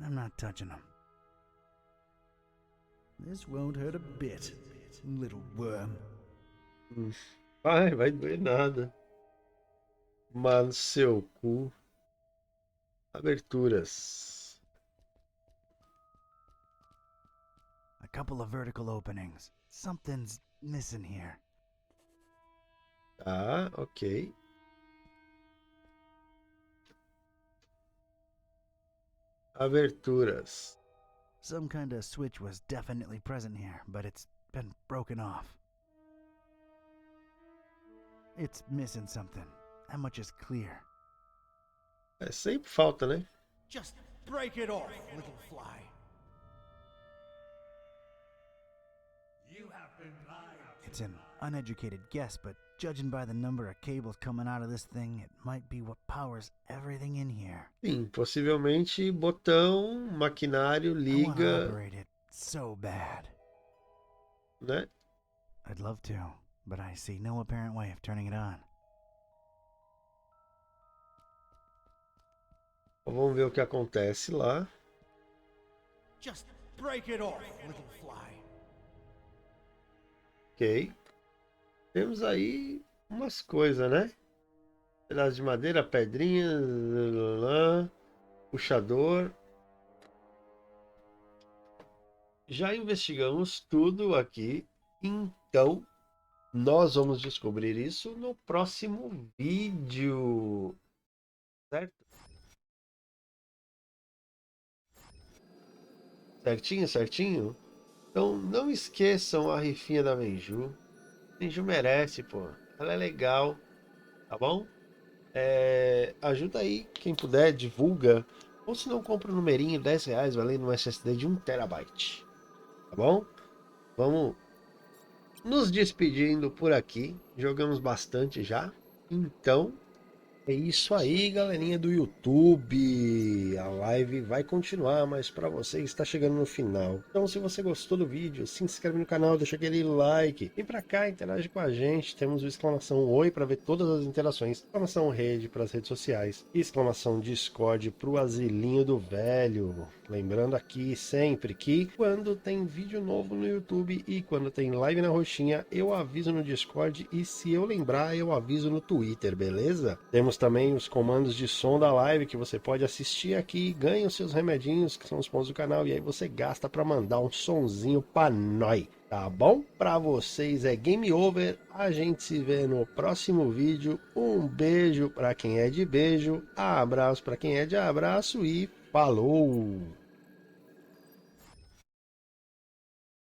S2: I'm not touching them. This won't hurt a bit, little worm.
S1: Vai doer nada. Mas seu cu. Aberturas.
S2: A couple of vertical openings. Something's missing here.
S1: Tá, ok. Aberturas.
S2: Some kind of switch was definitely present here, but it's been broken off. It's missing something. That much is clear.
S1: É sempre falta, né?
S8: Just break it off, little fly.
S2: It's an uneducated guess, but judging by the number of cables coming out of this thing, it might be what powers everything in here.
S1: Sim, possivelmente botão, maquinário,
S2: I want to
S1: liga,
S2: operate it so bad.
S1: né?
S2: I'd love to, but I see no apparent way of turning it on.
S1: Vamos ver o que acontece lá.
S4: Just break it off, little fly.
S1: Ok. Temos aí umas coisas, né? Pedaço de madeira, pedrinha, puxador. Já investigamos tudo aqui, então nós vamos descobrir isso no próximo vídeo, certo? Certinho, certinho? Então não esqueçam a rifinha da Menju. Menju merece, pô. Ela é legal, tá bom? Ajuda aí, quem puder, divulga. Ou se não, compra um numerinho, R$10, valendo um SSD de 1 terabyte. Tá bom? Vamos nos despedindo por aqui. Jogamos bastante já. Então, é isso aí, galerinha do YouTube. A live vai continuar, mas para você está chegando no final. Então, se você gostou do vídeo, se inscreve no canal, deixa aquele like. Vem para cá, interage com a gente. Temos o exclamação oi para ver todas as interações. Exclamação rede para as redes sociais. Exclamação Discord para o asilinho do velho. Lembrando aqui sempre que quando tem vídeo novo no YouTube e quando tem live na roxinha, eu aviso no Discord e se eu lembrar, eu aviso no Twitter, beleza? Temos também os comandos de som da live que você pode assistir aqui, ganha os seus remedinhos, que são os pontos do canal, e aí você gasta para mandar um sonzinho pra nós, tá bom? Pra vocês é game over, a gente se vê no próximo vídeo, um beijo pra quem é de beijo, abraço pra quem é de abraço e falou!